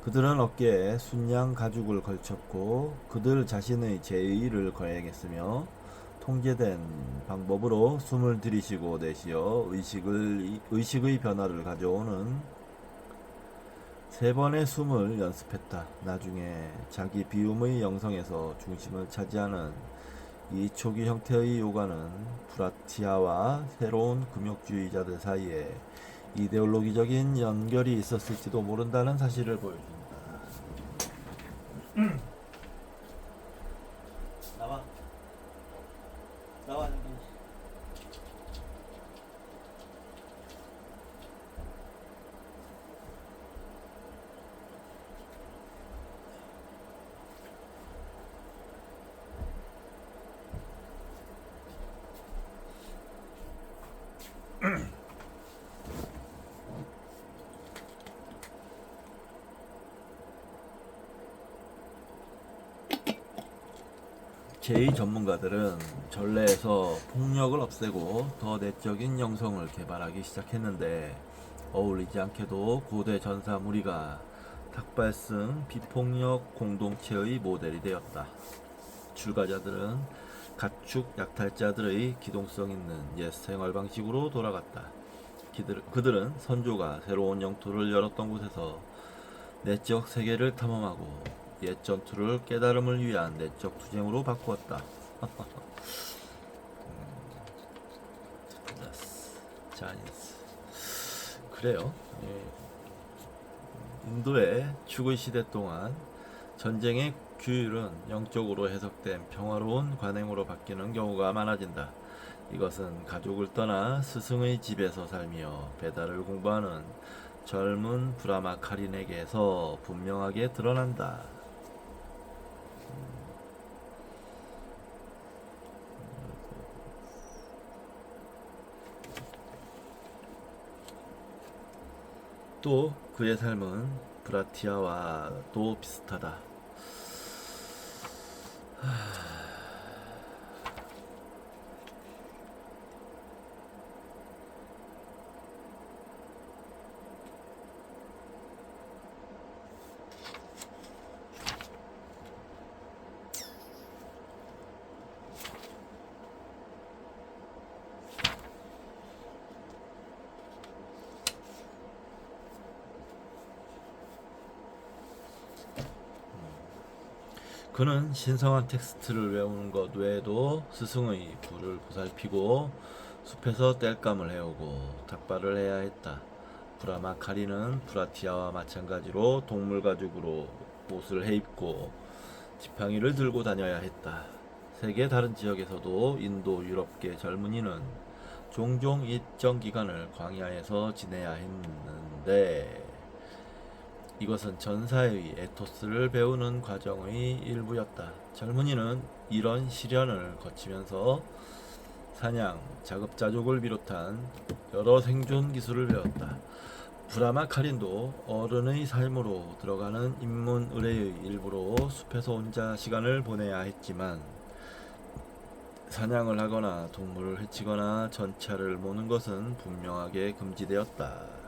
그들은 어깨에 순양 가죽을 걸쳤고 그들 자신의 제의를 거행했으며 통제된 방법으로 숨을 들이쉬고 내쉬어 의식의 변화를 가져오는 세 번의 숨을 연습했다. 나중에 자기 비움의 영성에서 중심을 차지하는 이 초기 형태의 요가는 브라티아와 새로운 금욕주의자들 사이에 이데올로기적인 연결이 있었을지도 모른다는 사실을 보여준다. 나와, 나와 여기. 제2 전문가들은 전래에서 폭력을 없애고 더 내적인 영성을 개발하기 시작했는데 어울리지 않게도 고대 전사 무리가 닭발승 비폭력 공동체의 모델이 되었다. 출가자들은 가축 약탈자들의 기동성 있는 옛 생활 방식으로 돌아갔다. 그들은 선조가 새로운 영토를 열었던 곳에서 내적 세계를 탐험하고 옛 전투를 깨달음을 위한 내적 투쟁으로 바꾸었다. 자니스. 그래요. 인도의 축의 시대 동안 전쟁의 규율은 영적으로 해석된 평화로운 관행으로 바뀌는 경우가 많아진다. 이것은 가족을 떠나 스승의 집에서 살며 배달을 공부하는 젊은 브라마 카린에게서 분명하게 드러난다. 또 그의 삶은 브라티아와도 비슷하다. 그는 신성한 텍스트를 외우는 것 외에도 스승의 부를 보살피고 숲에서 땔감을 해오고 닭발을 해야 했다. 브라마 카리는 브라티아와 마찬가지로 동물 가죽으로 옷을 해입고 지팡이를 들고 다녀야 했다. 세계 다른 지역에서도 인도 유럽계 젊은이는 종종 일정 기간을 광야에서 지내야 했는데 이것은 전사의 에토스를 배우는 과정의 일부였다. 젊은이는 이런 시련을 거치면서 사냥, 자급자족을 비롯한 여러 생존 기술을 배웠다. 브라마 카린도 어른의 삶으로 들어가는 인문 의례의 일부로 숲에서 혼자 시간을 보내야 했지만 사냥을 하거나 동물을 해치거나 전차를 모는 것은 분명하게 금지되었다.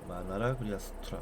마나라 그리아 스투라.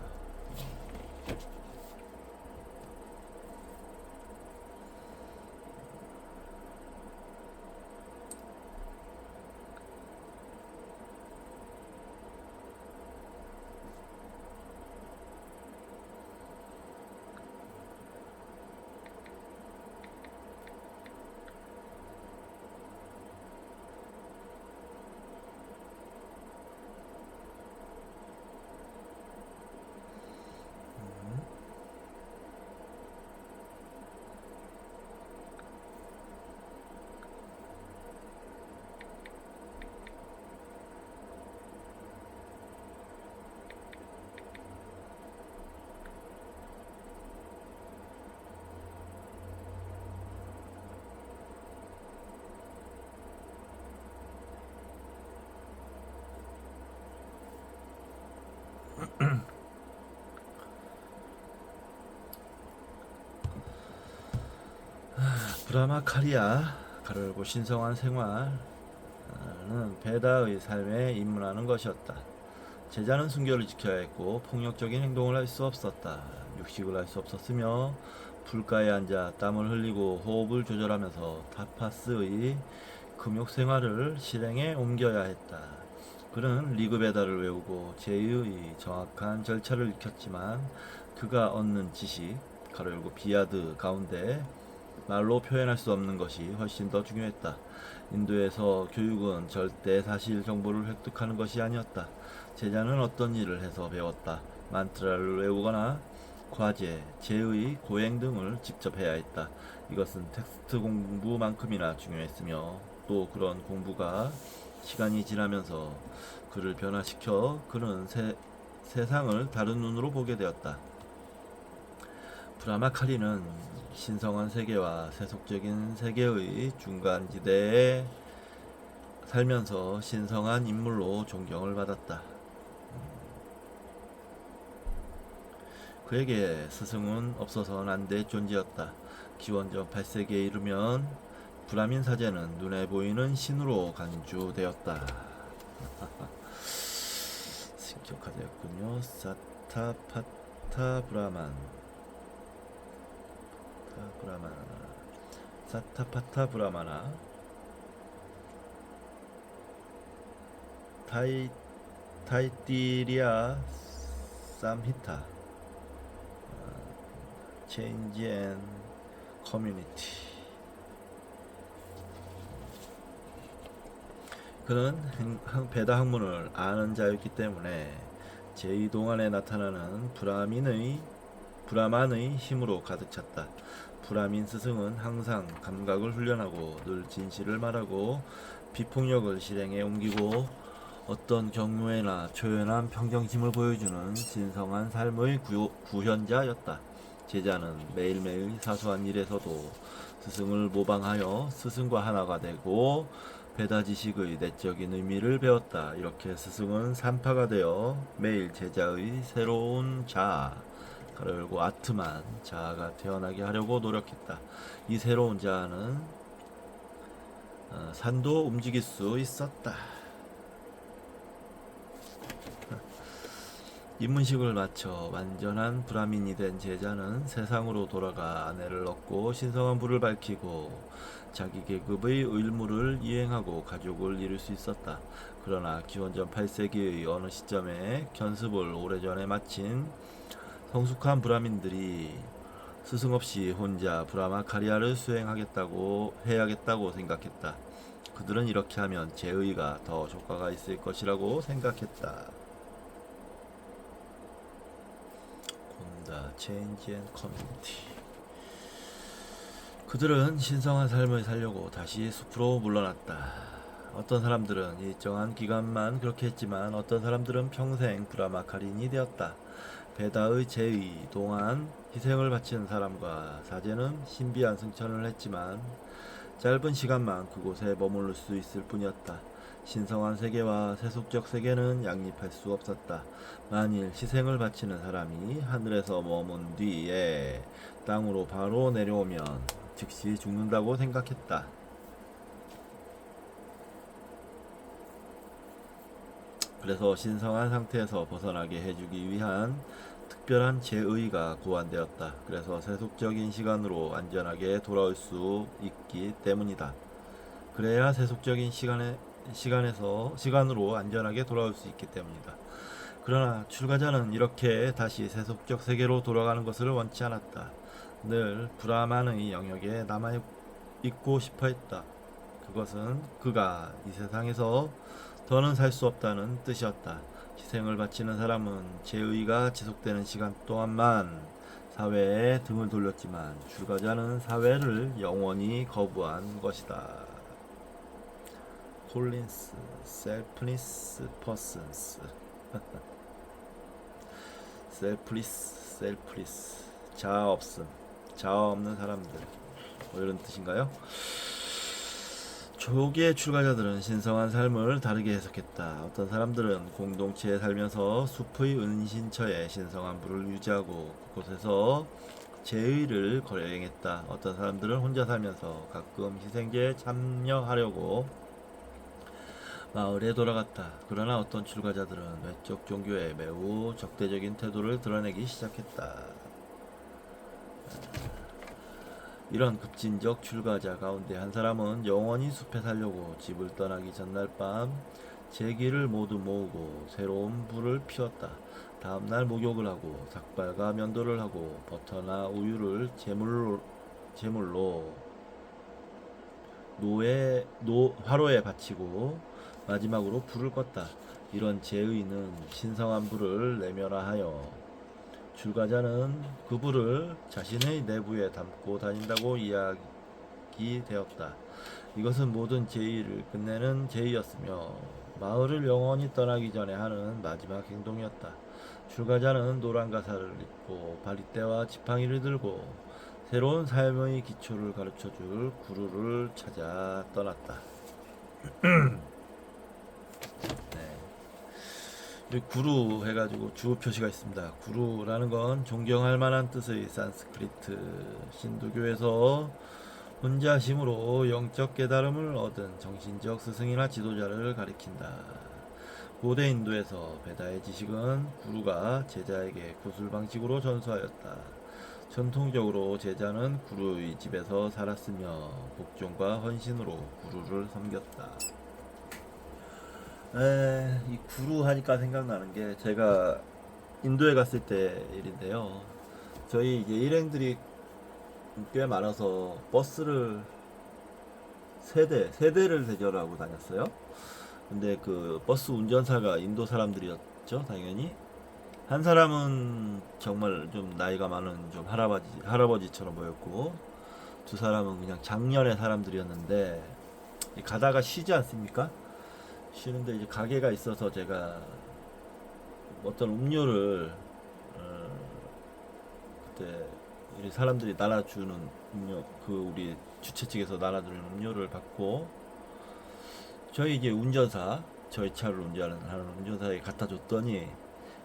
브라마카리아 가르고 신성한 생활은 베다의 삶에 입문하는 것이었다. 제자는 순결을 지켜야 했고 폭력적인 행동을 할 수 없었다. 육식을 할 수 없었으며 불가에 앉아 땀을 흘리고 호흡을 조절하면서 타파스의 금욕 생활을 실행에 옮겨야 했다. 그는 리그베다를 외우고 제의의 정확한 절차를 익혔지만 그가 얻는 지식, 가르고 비아드 가운데 말로 표현할 수 없는 것이 훨씬 더 중요했다. 인도에서 교육은 절대 사실 정보를 획득하는 것이 아니었다. 제자는 어떤 일을 해서 배웠다. 만트라를 외우거나 과제, 제의, 고행 등을 직접 해야 했다. 이것은 텍스트 공부만큼이나 중요했으며 또 그런 공부가 시간이 지나면서 그를 변화시켜 그는 세상을 다른 눈으로 보게 되었다. 브라마카리는 신성한 세계와 세속적인 세계의 중간지대에 살면서 신성한 인물로 존경을 받았다. 그에게 스승은 없어서는 안 될 존재였다. 기원전 8세기에 이르면 브라민 사제는 눈에 보이는 신으로 간주되었다. 신격화되었군요. 사타파타 브라만, 사타파타 브라마나, 타이티리아 삼히타, 체인지 앤 커뮤니티. 그는 베다 학문을 아는 자였기 때문에 제2동안에 나타나는 브라만의 힘으로 가득 찼다. 브라민 스승은 항상 감각을 훈련하고 늘 진실을 말하고 비폭력을 실행에 옮기고 어떤 경우에나 초연한 평정심을 보여주는 신성한 삶의 구현자였다. 제자는 매일매일 사소한 일에서도 스승을 모방하여 스승과 하나가 되고 베다 지식의 내적인 의미를 배웠다. 이렇게 스승은 산파가 되어 매일 제자의 새로운 자아, 그리고 아트만 자아가 태어나게 하려고 노력했다. 이 새로운 자아는 산도 움직일 수 있었다. 입문식을 마쳐 완전한 브라민이 된 제자는 세상으로 돌아가 아내를 얻고 신성한 불을 밝히고 자기 계급의 의무를 이행하고 가족을 이룰 수 있었다. 그러나 기원전 8세기의 어느 시점에 견습을 오래전에 마친 성숙한 브라민들이 스승 없이 혼자 브라마카리아를 해야겠다고 생각했다. 그들은 이렇게 하면 제의가 더 효과가 있을 것이라고 생각했다. 체인지 앤 커뮤니티. 그들은 신성한 삶을 살려고 다시 숲으로 물러났다. 어떤 사람들은 일정한 기간만 그렇게 했지만 어떤 사람들은 평생 브라마카린이 되었다. 베다의 제의 동안 희생을 바치는 사람과 사제는 신비한 승천을 했지만 짧은 시간만 그곳에 머무를 수 있을 뿐이었다. 신성한 세계와 세속적 세계는 양립할 수 없었다. 만일 희생을 바치는 사람이 하늘에서 머문 뒤에 땅으로 바로 내려오면 즉시 죽는다고 생각했다. 그래서 신성한 상태에서 벗어나게 해주기 위한 특별한 제의가 고안되었다. 그래서 세속적인 시간으로 안전하게 돌아올 수 있기 때문이다. 그래야 세속적인 시간으로 안전하게 돌아올 수 있기 때문이다. 그러나 출가자는 이렇게 다시 세속적 세계로 돌아가는 것을 원치 않았다. 늘 브라만의 영역에 남아있고 싶어 했다. 그것은 그가 이 세상에서 더는 살 수 없다는 뜻이었다. 희생을 바치는 사람은 제의가 지속되는 시간 동안만 사회에 등을 돌렸지만 출가자는 사회를 영원히 거부한 것이다. 콜린스, 셀프리스 퍼슨스. 셀프리스, 자아 없는 사람들, 뭐 이런 뜻인가요? 조기의 출가자들은 신성한 삶을 다르게 해석했다. 어떤 사람들은 공동체에 살면서 숲의 은신처에 신성한 불을 유지하고 그곳에서 제의를 거행했다. 어떤 사람들은 혼자 살면서 가끔 희생제에 참여하려고 마을에 돌아갔다. 그러나 어떤 출가자들은 외적 종교에 매우 적대적인 태도를 드러내기 시작했다. 이런 급진적 출가자 가운데 한 사람은 영원히 숲에 살려고 집을 떠나기 전날 밤 제기를 모두 모으고 새로운 불을 피웠다. 다음날 목욕을 하고 삭발과 면도를 하고 버터나 우유를 제물로 화로에 바치고 마지막으로 불을 껐다. 이런 제의는 신성한 불을 내면화하여 출가자는 그 불을 자신의 내부에 담고 다닌다고 이야기되었다. 이것은 모든 제의를 끝내는 제의였으며 마을을 영원히 떠나기 전에 하는 마지막 행동이었다. 출가자는 노란 가사를 입고 바리떼와 지팡이를 들고 새로운 삶의 기초를 가르쳐줄 구루를 찾아 떠났다. 네. 구루 해가지고 주어 표시가 있습니다. 구루라는 건 존경할 만한 뜻의 산스크리트 힌두교에서 혼자심으로 영적 깨달음을 얻은 정신적 스승이나 지도자를 가리킨다. 고대 인도에서 베다의 지식은 구루가 제자에게 구술 방식으로 전수하였다. 전통적으로 제자는 구루의 집에서 살았으며 복종과 헌신으로 구루를 섬겼다. 이 구루 하니까 생각나는 게 제가 인도에 갔을 때 일인데요. 저희 이제 일행들이 꽤 많아서 버스를 세 대를 대절하고 다녔어요. 근데 그 버스 운전사가 인도 사람들이었죠, 당연히. 한 사람은 정말 좀 나이가 많은 좀 할아버지처럼 보였고, 두 사람은 그냥 작년의 사람들이었는데, 가다가 쉬지 않습니까? 쉬는데 이제 가게가 있어서 제가 어떤 음료를, 그때 우리 사람들이 나눠주는 음료, 그 우리 주최 측에서 나눠주는 음료를 받고, 저희 이제 저희 차를 운전하는 운전사에게 갖다 줬더니,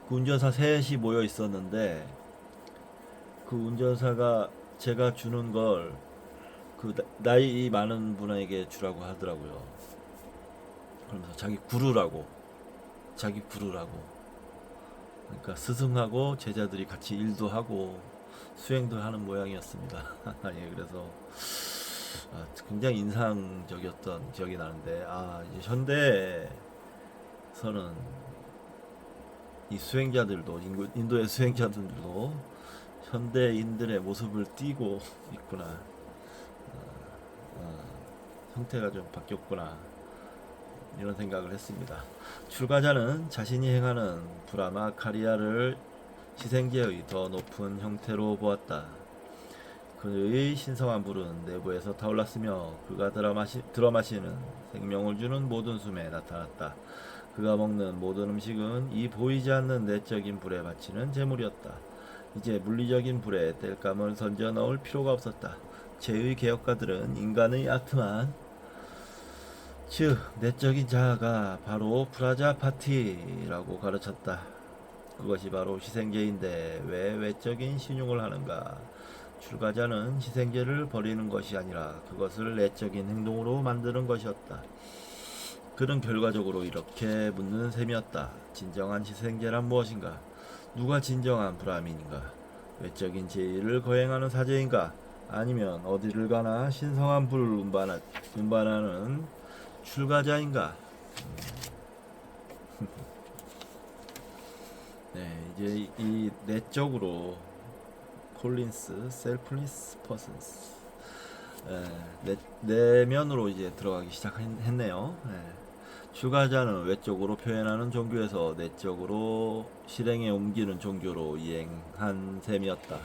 그 운전사 셋이 모여 있었는데, 그 운전사가 제가 주는 걸 그 나이 많은 분에게 주라고 하더라고요. 그러면서 자기 구루라고. 그러니까 스승하고 제자들이 같이 일도 하고 수행도 하는 모양이었습니다. 예, 그래서 굉장히 인상적이었던 기억이 나는데, 이제 현대에서는 이 수행자들도, 인도의 수행자들도 현대인들의 모습을 띠고 있구나. 형태가 좀 바뀌었구나. 이런 생각을 했습니다. 출가자는 자신이 행하는 브라마 카리아를 희생제의 더 높은 형태로 보았다. 그의 신성한 불은 내부에서 타올랐으며 그가 들어마시는 생명을 주는 모든 숨에 나타났다. 그가 먹는 모든 음식은 이 보이지 않는 내적인 불에 바치는 제물이었다. 이제 물리적인 불에 땔감을 던져 넣을 필요가 없었다. 제의 개혁가들은 인간의 아트만, 즉 내적인 자아가 바로 프라자파티라고 가르쳤다. 그것이 바로 희생제인데 왜 외적인 신용을 하는가? 출가자는 희생제를 버리는 것이 아니라 그것을 내적인 행동으로 만드는 것이었다. 그는 결과적으로 이렇게 묻는 셈이었다. 진정한 희생제란 무엇인가? 누가 진정한 브라민인가? 외적인 제의를 거행하는 사제인가? 아니면 어디를 가나 신성한 불을 운반하는 출가자인가? 네, 이제 이 내적으로 콜린스, 셀프리스 퍼슨스, 내면으로 이제 들어가기 시작했네요. 출가자는 외적으로 표현하는 종교에서 내적으로 실행에 옮기는 종교로 이행한 셈이었다.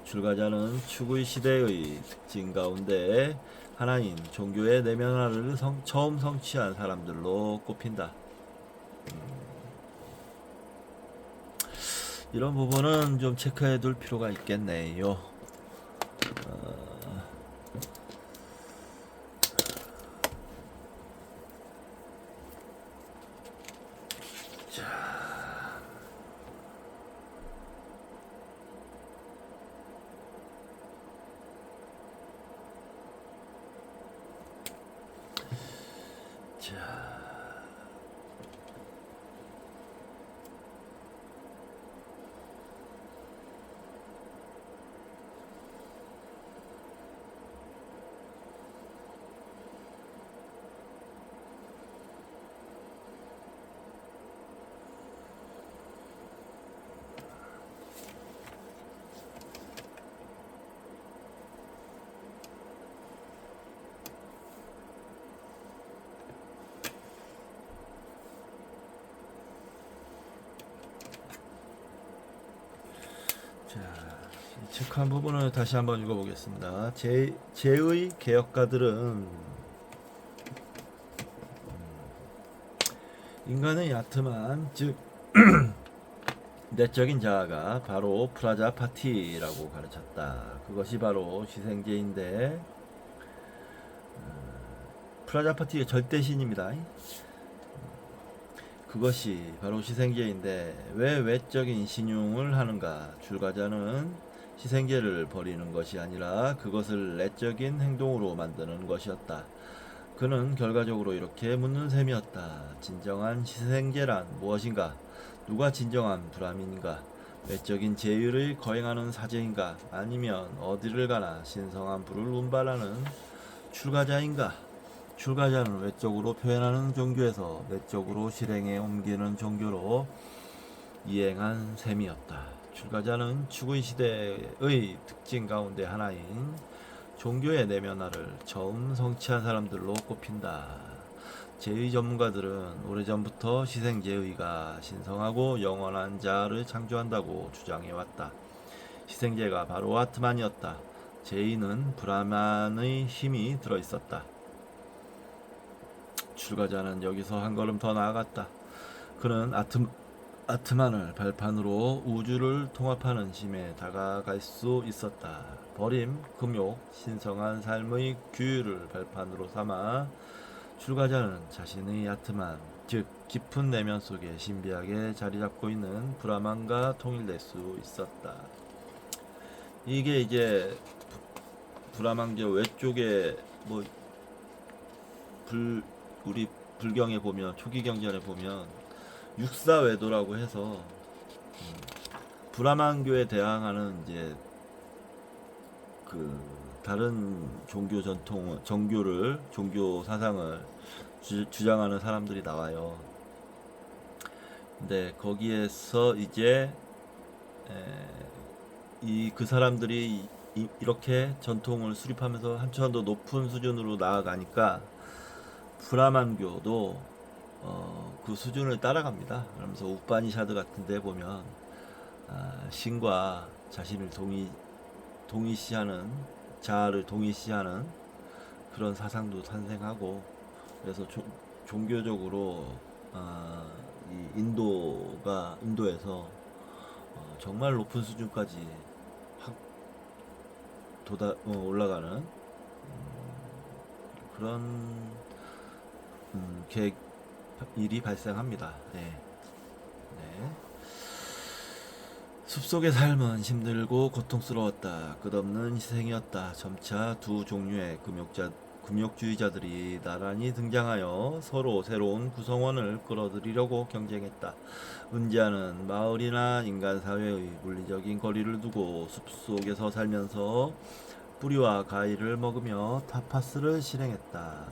출가자는 축의 시대의 특징 가운데 하나인 종교의 내면화를 처음 성취한 사람들로 꼽힌다. 이런 부분은 좀 체크해 둘 필요가 있겠네요. 자, 이 체크한 부분을 다시 한번 읽어보겠습니다. 제의 개혁가들은 인간의 야트만, 즉 내적인 자아가 바로 프라자파티라고 가르쳤다. 그것이 바로 시생제인데, 프라자파티의 절대신입니다. 그것이 바로 시생제인데 왜 외적인 신용을 하는가? 출가자는 시생제를 버리는 것이 아니라 그것을 내적인 행동으로 만드는 것이었다. 그는 결과적으로 이렇게 묻는 셈이었다. 진정한 시생제란 무엇인가? 누가 진정한 브라민인가? 외적인 제의를 거행하는 사제인가? 아니면 어디를 가나 신성한 불을 운반하는 출가자인가? 출가자는 외적으로 표현하는 종교에서 내적으로 실행에 옮기는 종교로 이행한 셈이었다. 출가자는 죽은 시대의 특징 가운데 하나인 종교의 내면화를 처음 성취한 사람들로 꼽힌다. 제의 전문가들은 오래전부터 시생제의가 신성하고 영원한 자아를 창조한다고 주장해왔다. 시생제가 바로 아트만이었다. 제의는 브라만의 힘이 들어있었다. 출가자는 여기서 한 걸음 더 나아갔다. 그는 아트만을 발판으로 우주를 통합하는 힘에 다가갈 수 있었다. 버림, 금욕, 신성한 삶의 규율을 발판으로 삼아 출가자는 자신의 아트만, 즉 깊은 내면 속에 신비하게 자리잡고 있는 브라만과 통일될 수 있었다. 이게 이제 브라만교 외쪽에 뭐 우리 불경에 보면 초기 경전에 보면 육사외도라고 해서 브라만교에 대항하는 이제 그 다른 종교 종교 사상을 주장하는 사람들이 나와요. 근데 거기에서 이제 그 사람들이 이렇게 전통을 수립하면서 한참 더 높은 수준으로 나아가니까 브라만교도 그 수준을 따라갑니다. 그러면서 우파니샤드 같은 데 보면 신과 자신을 동의시하는 자아를 동의시하는 그런 사상도 탄생하고, 그래서 종교적으로 이 인도에서 정말 높은 수준까지 확 올라가는 그런 일이 발생합니다. 네. 네. 숲속의 삶은 힘들고 고통스러웠다. 끝없는 희생이었다. 점차 두 종류의 금욕주의자들이 나란히 등장하여 서로 새로운 구성원을 끌어들이려고 경쟁했다. 은지아는 마을이나 인간 사회의 물리적인 거리를 두고 숲속에서 살면서 뿌리와 가위를 먹으며 타파스를 실행했다.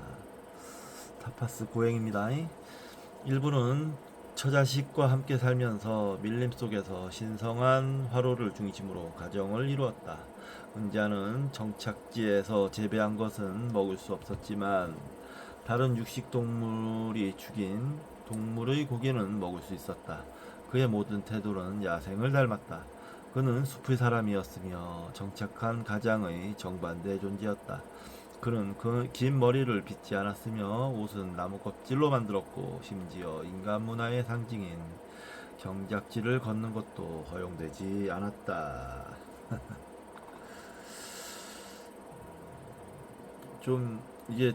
타파스 고행입니다. 일부는 처자식과 함께 살면서 밀림 속에서 신성한 화로를 중심으로 가정을 이루었다. 은자는 정착지에서 재배한 것은 먹을 수 없었지만 다른 육식 동물이 죽인 동물의 고기는 먹을 수 있었다. 그의 모든 태도는 야생을 닮았다. 그는 숲의 사람이었으며 정착한 가장의 정반대 존재였다. 그는 그 긴 머리를 빗지 않았으며 옷은 나무 껍질로 만들었고 심지어 인간 문화의 상징인 경작지를 걷는 것도 허용되지 않았다. 좀 이게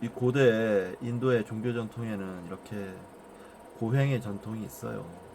이 고대 인도의 종교 전통에는 이렇게 고행의 전통이 있어요.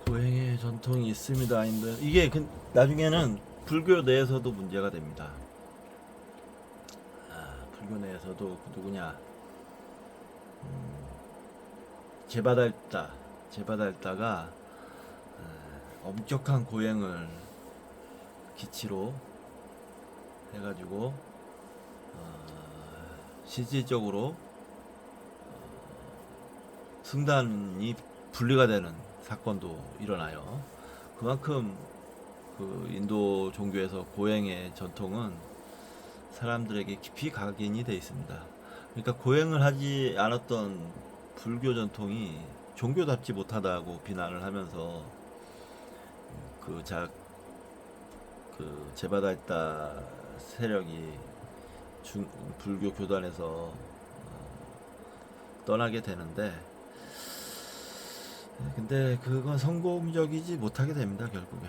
고행의 전통이 있습니다. 이게 나중에는 불교 내에서도 문제가 됩니다. 불교 내에서도 누구냐? 제바달다가 엄격한 고행을 기치로 해가지고 실질적으로 승단이 분리가 되는 사건도 일어나요. 그만큼 그 인도 종교에서 고행의 전통은 사람들에게 깊이 각인이 되어 있습니다. 그러니까 고행을 하지 않았던 불교 전통이 종교답지 못하다고 비난을 하면서 그 제바달다 세력이 불교 교단에서 떠나게 되는데, 근데 그건 성공적이지 못하게 됩니다, 결국에.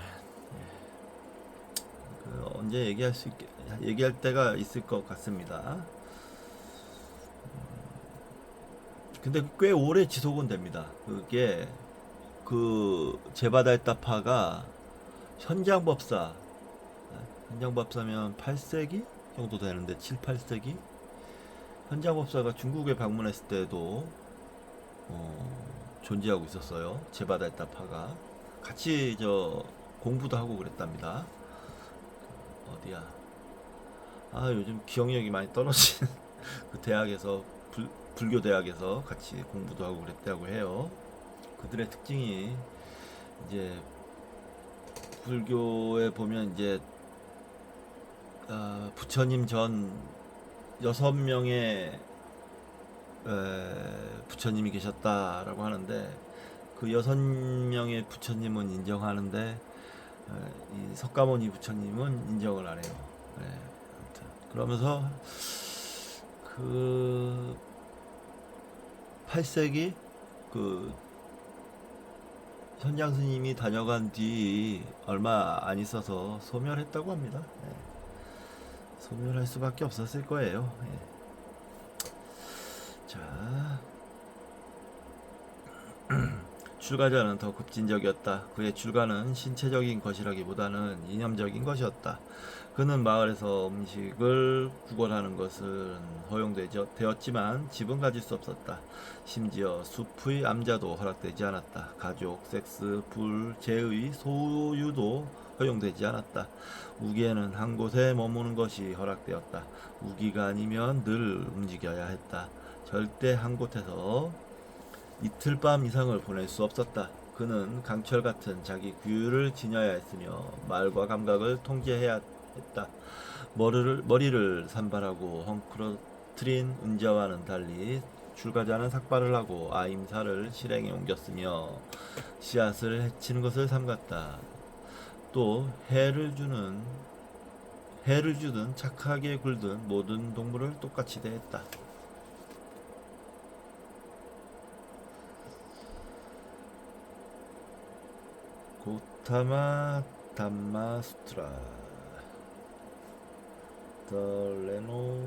언제 얘기할 때가 있을 것 같습니다. 근데 꽤 오래 지속은 됩니다. 그게 그 제바달다파가 현장법사면 8세기 정도 되는데 7, 8세기 현장법사가 중국에 방문했을 때도 존재하고 있었어요. 제바달다파가 같이 공부도 하고 그랬답니다. 어디야? 요즘 기억력이 많이 떨어진 그 대학에서 불교 대학에서 같이 공부도 하고 그랬다고 해요. 그들의 특징이 이제 불교에 보면 이제 부처님 전 6명의 부처님이 계셨다라고 하는데, 그 6명의 부처님은 인정하는데 이 석가모니 부처님은 인정을 안 해요. 아무튼 그러면서 그 8세기 그 현장 스님이 다녀간 뒤 얼마 안 있어서 소멸했다고 합니다. 소멸할 수밖에 없었을 거예요. 자, 출가자는 더 급진적이었다. 그의 출가는 신체적인 것이라기보다는 이념적인 것이었다. 그는 마을에서 음식을 구걸하는 것은 허용되었지만 집은 가질 수 없었다. 심지어 숲의 암자도 허락되지 않았다. 가족, 섹스, 불, 재의 소유도 허용되지 않았다. 우기에는 한 곳에 머무는 것이 허락되었다. 우기가 아니면 늘 움직여야 했다. 절대 한 곳에서 이틀 밤 이상을 보낼 수 없었다. 그는 강철 같은 자기 규율을 지녀야 했으며 말과 감각을 통제해야 했다. 머리를 산발하고 헝클어트린 은자와는 달리 출가자는 삭발을 하고 아임사를 실행에 옮겼으며 씨앗을 해치는 것을 삼갔다. 또 해를 주든 착하게 굴든 모든 동물을 똑같이 대했다. 고타마 담마 수트라 The Renaissance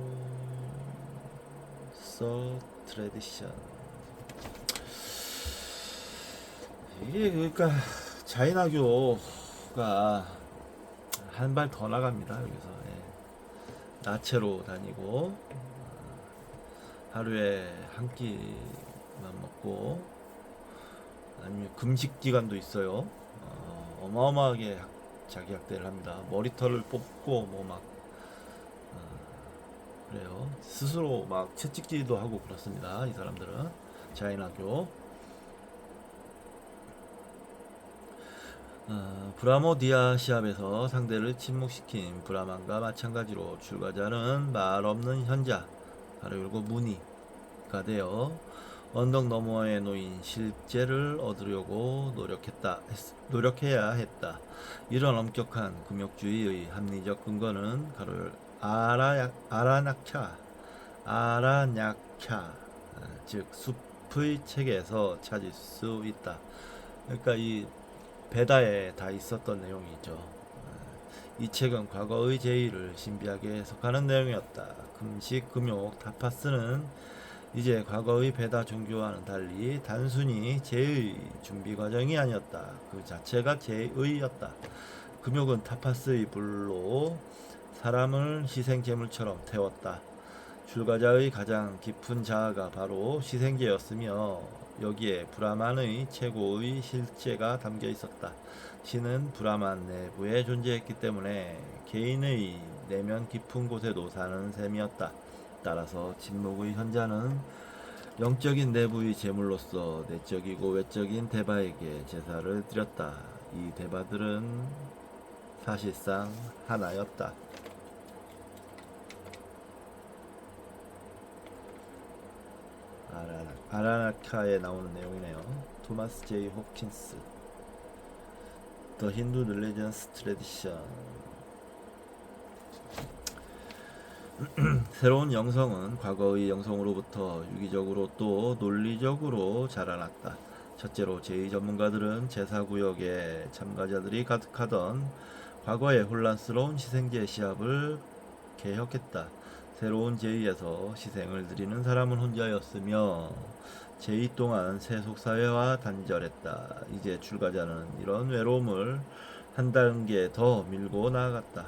Tradition. 이게 그러니까 자인학교가 한 발 더 나갑니다. 여기서 나체로 다니고 하루에 한 끼만 먹고, 아니면 금식 기간도 있어요. 어마어마하게 자기 학대를 합니다. 머리털을 뽑고 그래요. 스스로 막 채찍질도 하고 그렇습니다. 이 사람들은 자인학교. 브라모디아 시합에서 상대를 침묵시킨 브라만과 마찬가지로 출가자는 말 없는 현자, 가로 열고 무니가 되어 언덕 너머에 놓인 실제를 얻으려고 노력해야 했다. 이런 엄격한 금욕주의의 합리적 근거는 가로 아라냐캬, 즉 숲의 책에서 찾을 수 있다. 그러니까 이 베다에 다 있었던 내용이죠. 이 책은 과거의 제의를 신비하게 해석하는 내용이었다. 금식, 금욕, 타파스는 이제 과거의 베다 종교와는 달리 단순히 제의 준비 과정이 아니었다. 그 자체가 제의였다. 금욕은 타파스의 불로 사람을 희생 제물처럼 태웠다. 출가자의 가장 깊은 자아가 바로 희생제였으며 여기에 브라만의 최고의 실제가 담겨 있었다. 신은 브라만 내부에 존재했기 때문에 개인의 내면 깊은 곳에도 사는 셈이었다. 따라서 침묵의 현자는 영적인 내부의 제물로서 내적이고 외적인 대바에게 제사를 드렸다. 이 대바들은 사실상 하나였다. 아라나카에 나오는 내용이네요. 토마스 제이 호킨스 The Hindu Religious Tradition. 새로운 영성은 과거의 영성으로부터 유기적으로 또 논리적으로 자라났다. 첫째로 제2전문가들은 제사구역에 참가자들이 가득하던 과거의 혼란스러운 희생제 시합을 개혁했다. 새로운 제2에서 희생을 드리는 사람은 혼자였으며 제2 또한 세속사회와 단절했다. 이제 출가자는 이런 외로움을 한 단계 더 밀고 나아갔다.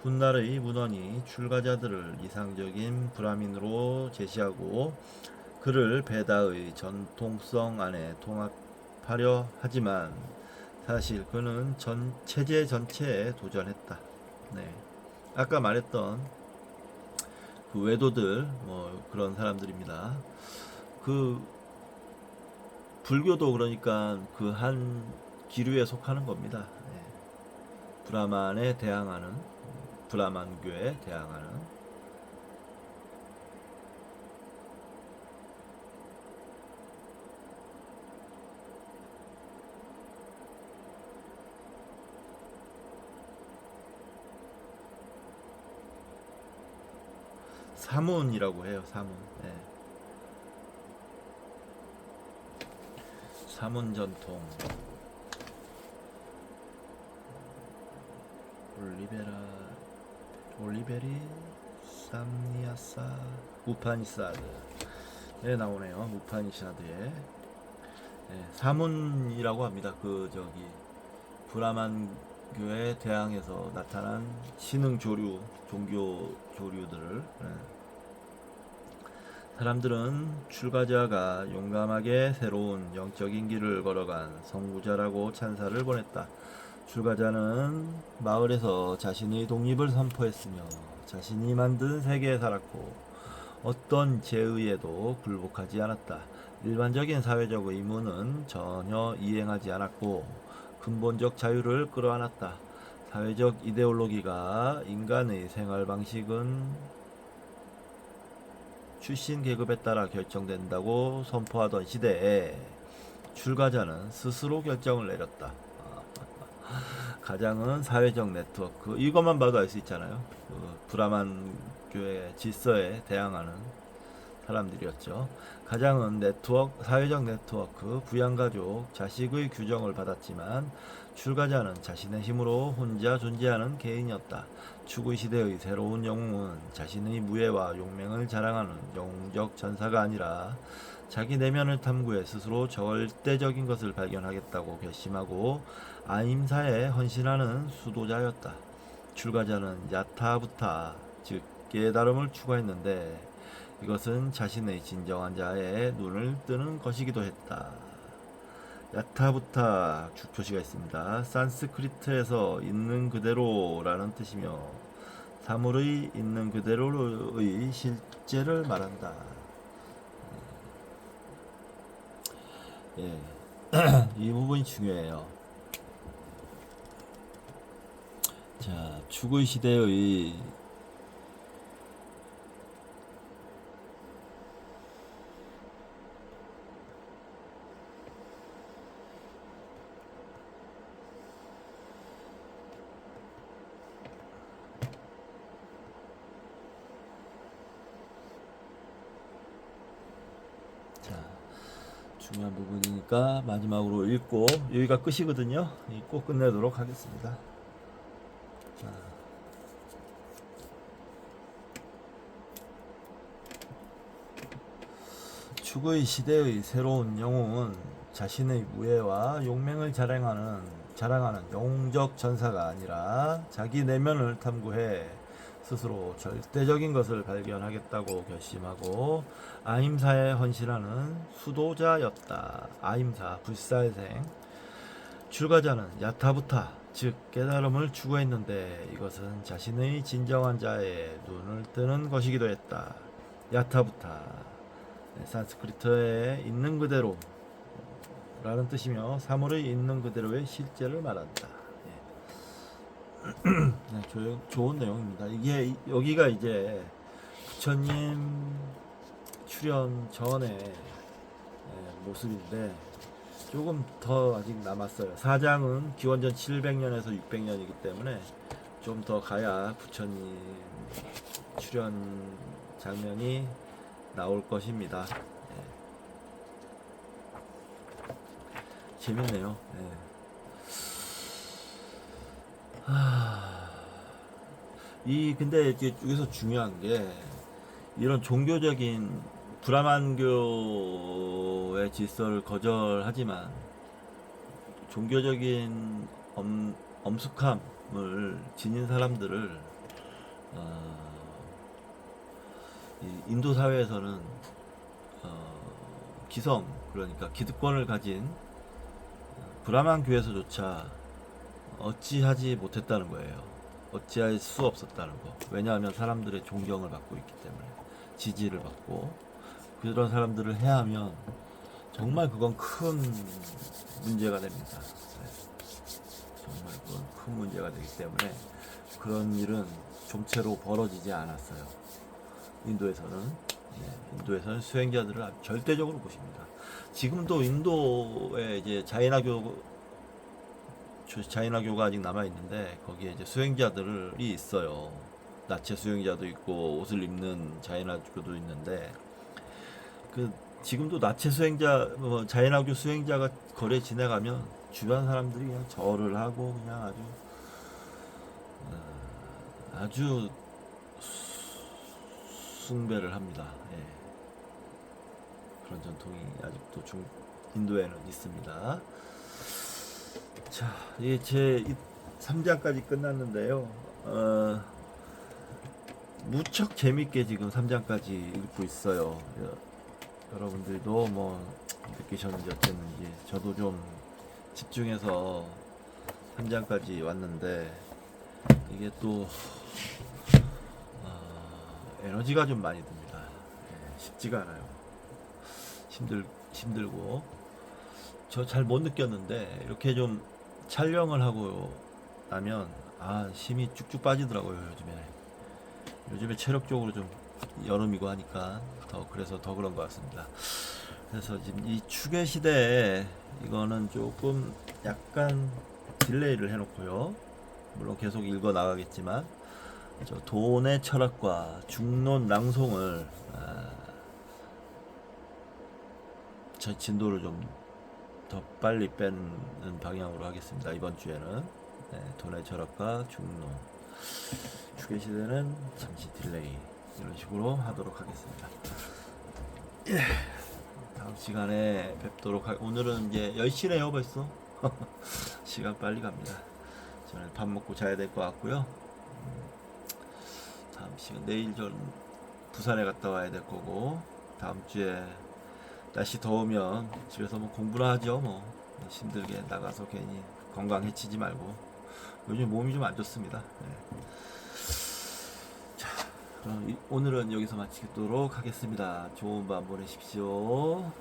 훗날의 문헌이 출가자들을 이상적인 브라민으로 제시하고 그를 베다의 전통성 안에 통합하려 하지만 사실 그는 체제 전체에 도전했다. 네. 아까 말했던 그 외도들 뭐 그런 사람들입니다. 그 불교도 그러니까 그 한 기류에 속하는 겁니다. 네. 브라만에 대항하는 브라만교에 대항하는 사문이라고 해요. 사문. 네. 사문 전통. 올리베리 삼니아사 우파니사드에 나오네요. 우파니샤드에. 네, 사문이라고 합니다. 그 저기 브라만교에 대항해서 나타난 신흥 조류, 종교 조류들을 사람들은 출가자가 용감하게 새로운 영적인 길을 걸어간 선구자라고 찬사를 보냈다. 출가자는 마을에서 자신의 독립을 선포했으며 자신이 만든 세계에 살았고 어떤 제의에도 굴복하지 않았다. 일반적인 사회적 의무는 전혀 이행하지 않았고 근본적 자유를 끌어안았다. 사회적 이데올로기가 인간의 생활 방식은 출신 계급에 따라 결정된다고 선포하던 시대에 출가자는 스스로 결정을 내렸다. 가장은 사회적 네트워크, 이것만 봐도 알 수 있잖아요. 그 브라만 교회 질서에 대항하는 사람들이었죠. 가장은 사회적 네트워크, 부양가족, 자식의 규정을 받았지만 출가자는 자신의 힘으로 혼자 존재하는 개인이었다. 추구 시대의 새로운 영웅은 자신의 무예와 용맹을 자랑하는 영웅적 전사가 아니라 자기 내면을 탐구해 스스로 절대적인 것을 발견하겠다고 결심하고 아임사에 헌신하는 수도자였다. 출가자는 야타부타, 즉 깨달음을 추구했는데 이것은 자신의 진정한 자의 눈을 뜨는 것이기도 했다. 야타부타 주표시가 있습니다. 산스크리트에서 있는 그대로라는 뜻이며 사물의 있는 그대로의 실제를 말한다. 예. 이 부분이 중요해요. 자, 죽의 시대의 중요한 부분이니까 마지막으로 읽고 여기가 끝이거든요. 읽고 끝내도록 하겠습니다. 자. 죽의 시대의 새로운 영웅은 자신의 무예와 용맹을 자랑하는 영웅적 전사가 아니라 자기 내면을 탐구해 스스로 절대적인 것을 발견하겠다고 결심하고 아임사에 헌신하는 수도자였다. 아임사 불사의생. 출가자는 야타부타 즉 깨달음을 추구했는데 이것은 자신의 진정한 자에 눈을 뜨는 것이기도 했다. 야타부타 산스크리트에 있는 그대로 라는 뜻이며 사물의 있는 그대로의 실제를 말한다. 네, 좋은 내용입니다. 이게 여기가 이제 부처님 출연 전에 모습인데 조금 더 아직 남았어요. 사장은 기원전 700년에서 600년이기 때문에 좀 더 가야 부처님 출연 장면이 나올 것입니다. 재밌네요. 근데 이제 여기서 중요한 게 이런 종교적인 브라만교의 질서를 거절하지만 종교적인 엄숙함을 지닌 사람들을 이 인도 사회에서는 기성 그러니까 기득권을 가진 브라만교에서조차 어찌하지 못했다는 거예요. 어찌할 수 없었다는 거. 왜냐하면 사람들의 존경을 받고 있기 때문에 지지를 받고 그런 사람들을 해하면 정말 그건 큰 문제가 됩니다. 정말 그건 큰 문제가 되기 때문에 그런 일은 좀채로 벌어지지 않았어요. 인도에서는 수행자들을 절대적으로 보십니다. 지금도 인도에 이제 자이나교가 아직 남아 있는데 거기에 이제 수행자들이 있어요. 나체 수행자도 있고 옷을 입는 자이나교도 있는데 지금도 나체 수행자 자이나교 수행자가 거리에 지나가면 주변 사람들이 그냥 절을 하고 그냥 아주 숭배를 합니다. 그런 전통이 아직도 인도에는 있습니다. 자, 제 3장까지 끝났는데요. 무척 재밌게 지금 3장까지 읽고 있어요. 여러분들도 느끼셨는지 어땠는지 저도 좀 집중해서 3장까지 왔는데 이게 또 에너지가 좀 많이 듭니다. 쉽지가 않아요. 힘들고 저 잘 못 느꼈는데 이렇게 좀 촬영을 하고 나면 힘이 쭉쭉 빠지더라고요. 요즘에 체력적으로 좀 여름이고 하니까 그래서 더 그런 것 같습니다. 그래서 지금 이 추계 시대에 이거는 조금 약간 딜레이를 해놓고요. 물론 계속 읽어 나가겠지만 저 돈의 철학과 중론 낭송을 저 진도를 좀 더 빨리 빼는 방향으로 하겠습니다. 이번 주에는 돈의 철학과 중론 추계 시대는 잠시 딜레이 이런 식으로 하도록 하겠습니다. 다음 시간에 뵙도록 오늘은 이제 10시네요 벌써. 시간 빨리 갑니다. 저는 밥 먹고 자야 될 것 같고요. 다음 시간 내일 전 부산에 갔다 와야 될 거고 다음 주에 날씨 더우면 집에서 공부나 하죠. 힘들게 나가서 괜히 건강 해치지 말고 요즘 몸이 좀 안 좋습니다. 자, 그럼 오늘은 여기서 마치도록 하겠습니다. 좋은 밤 보내십시오.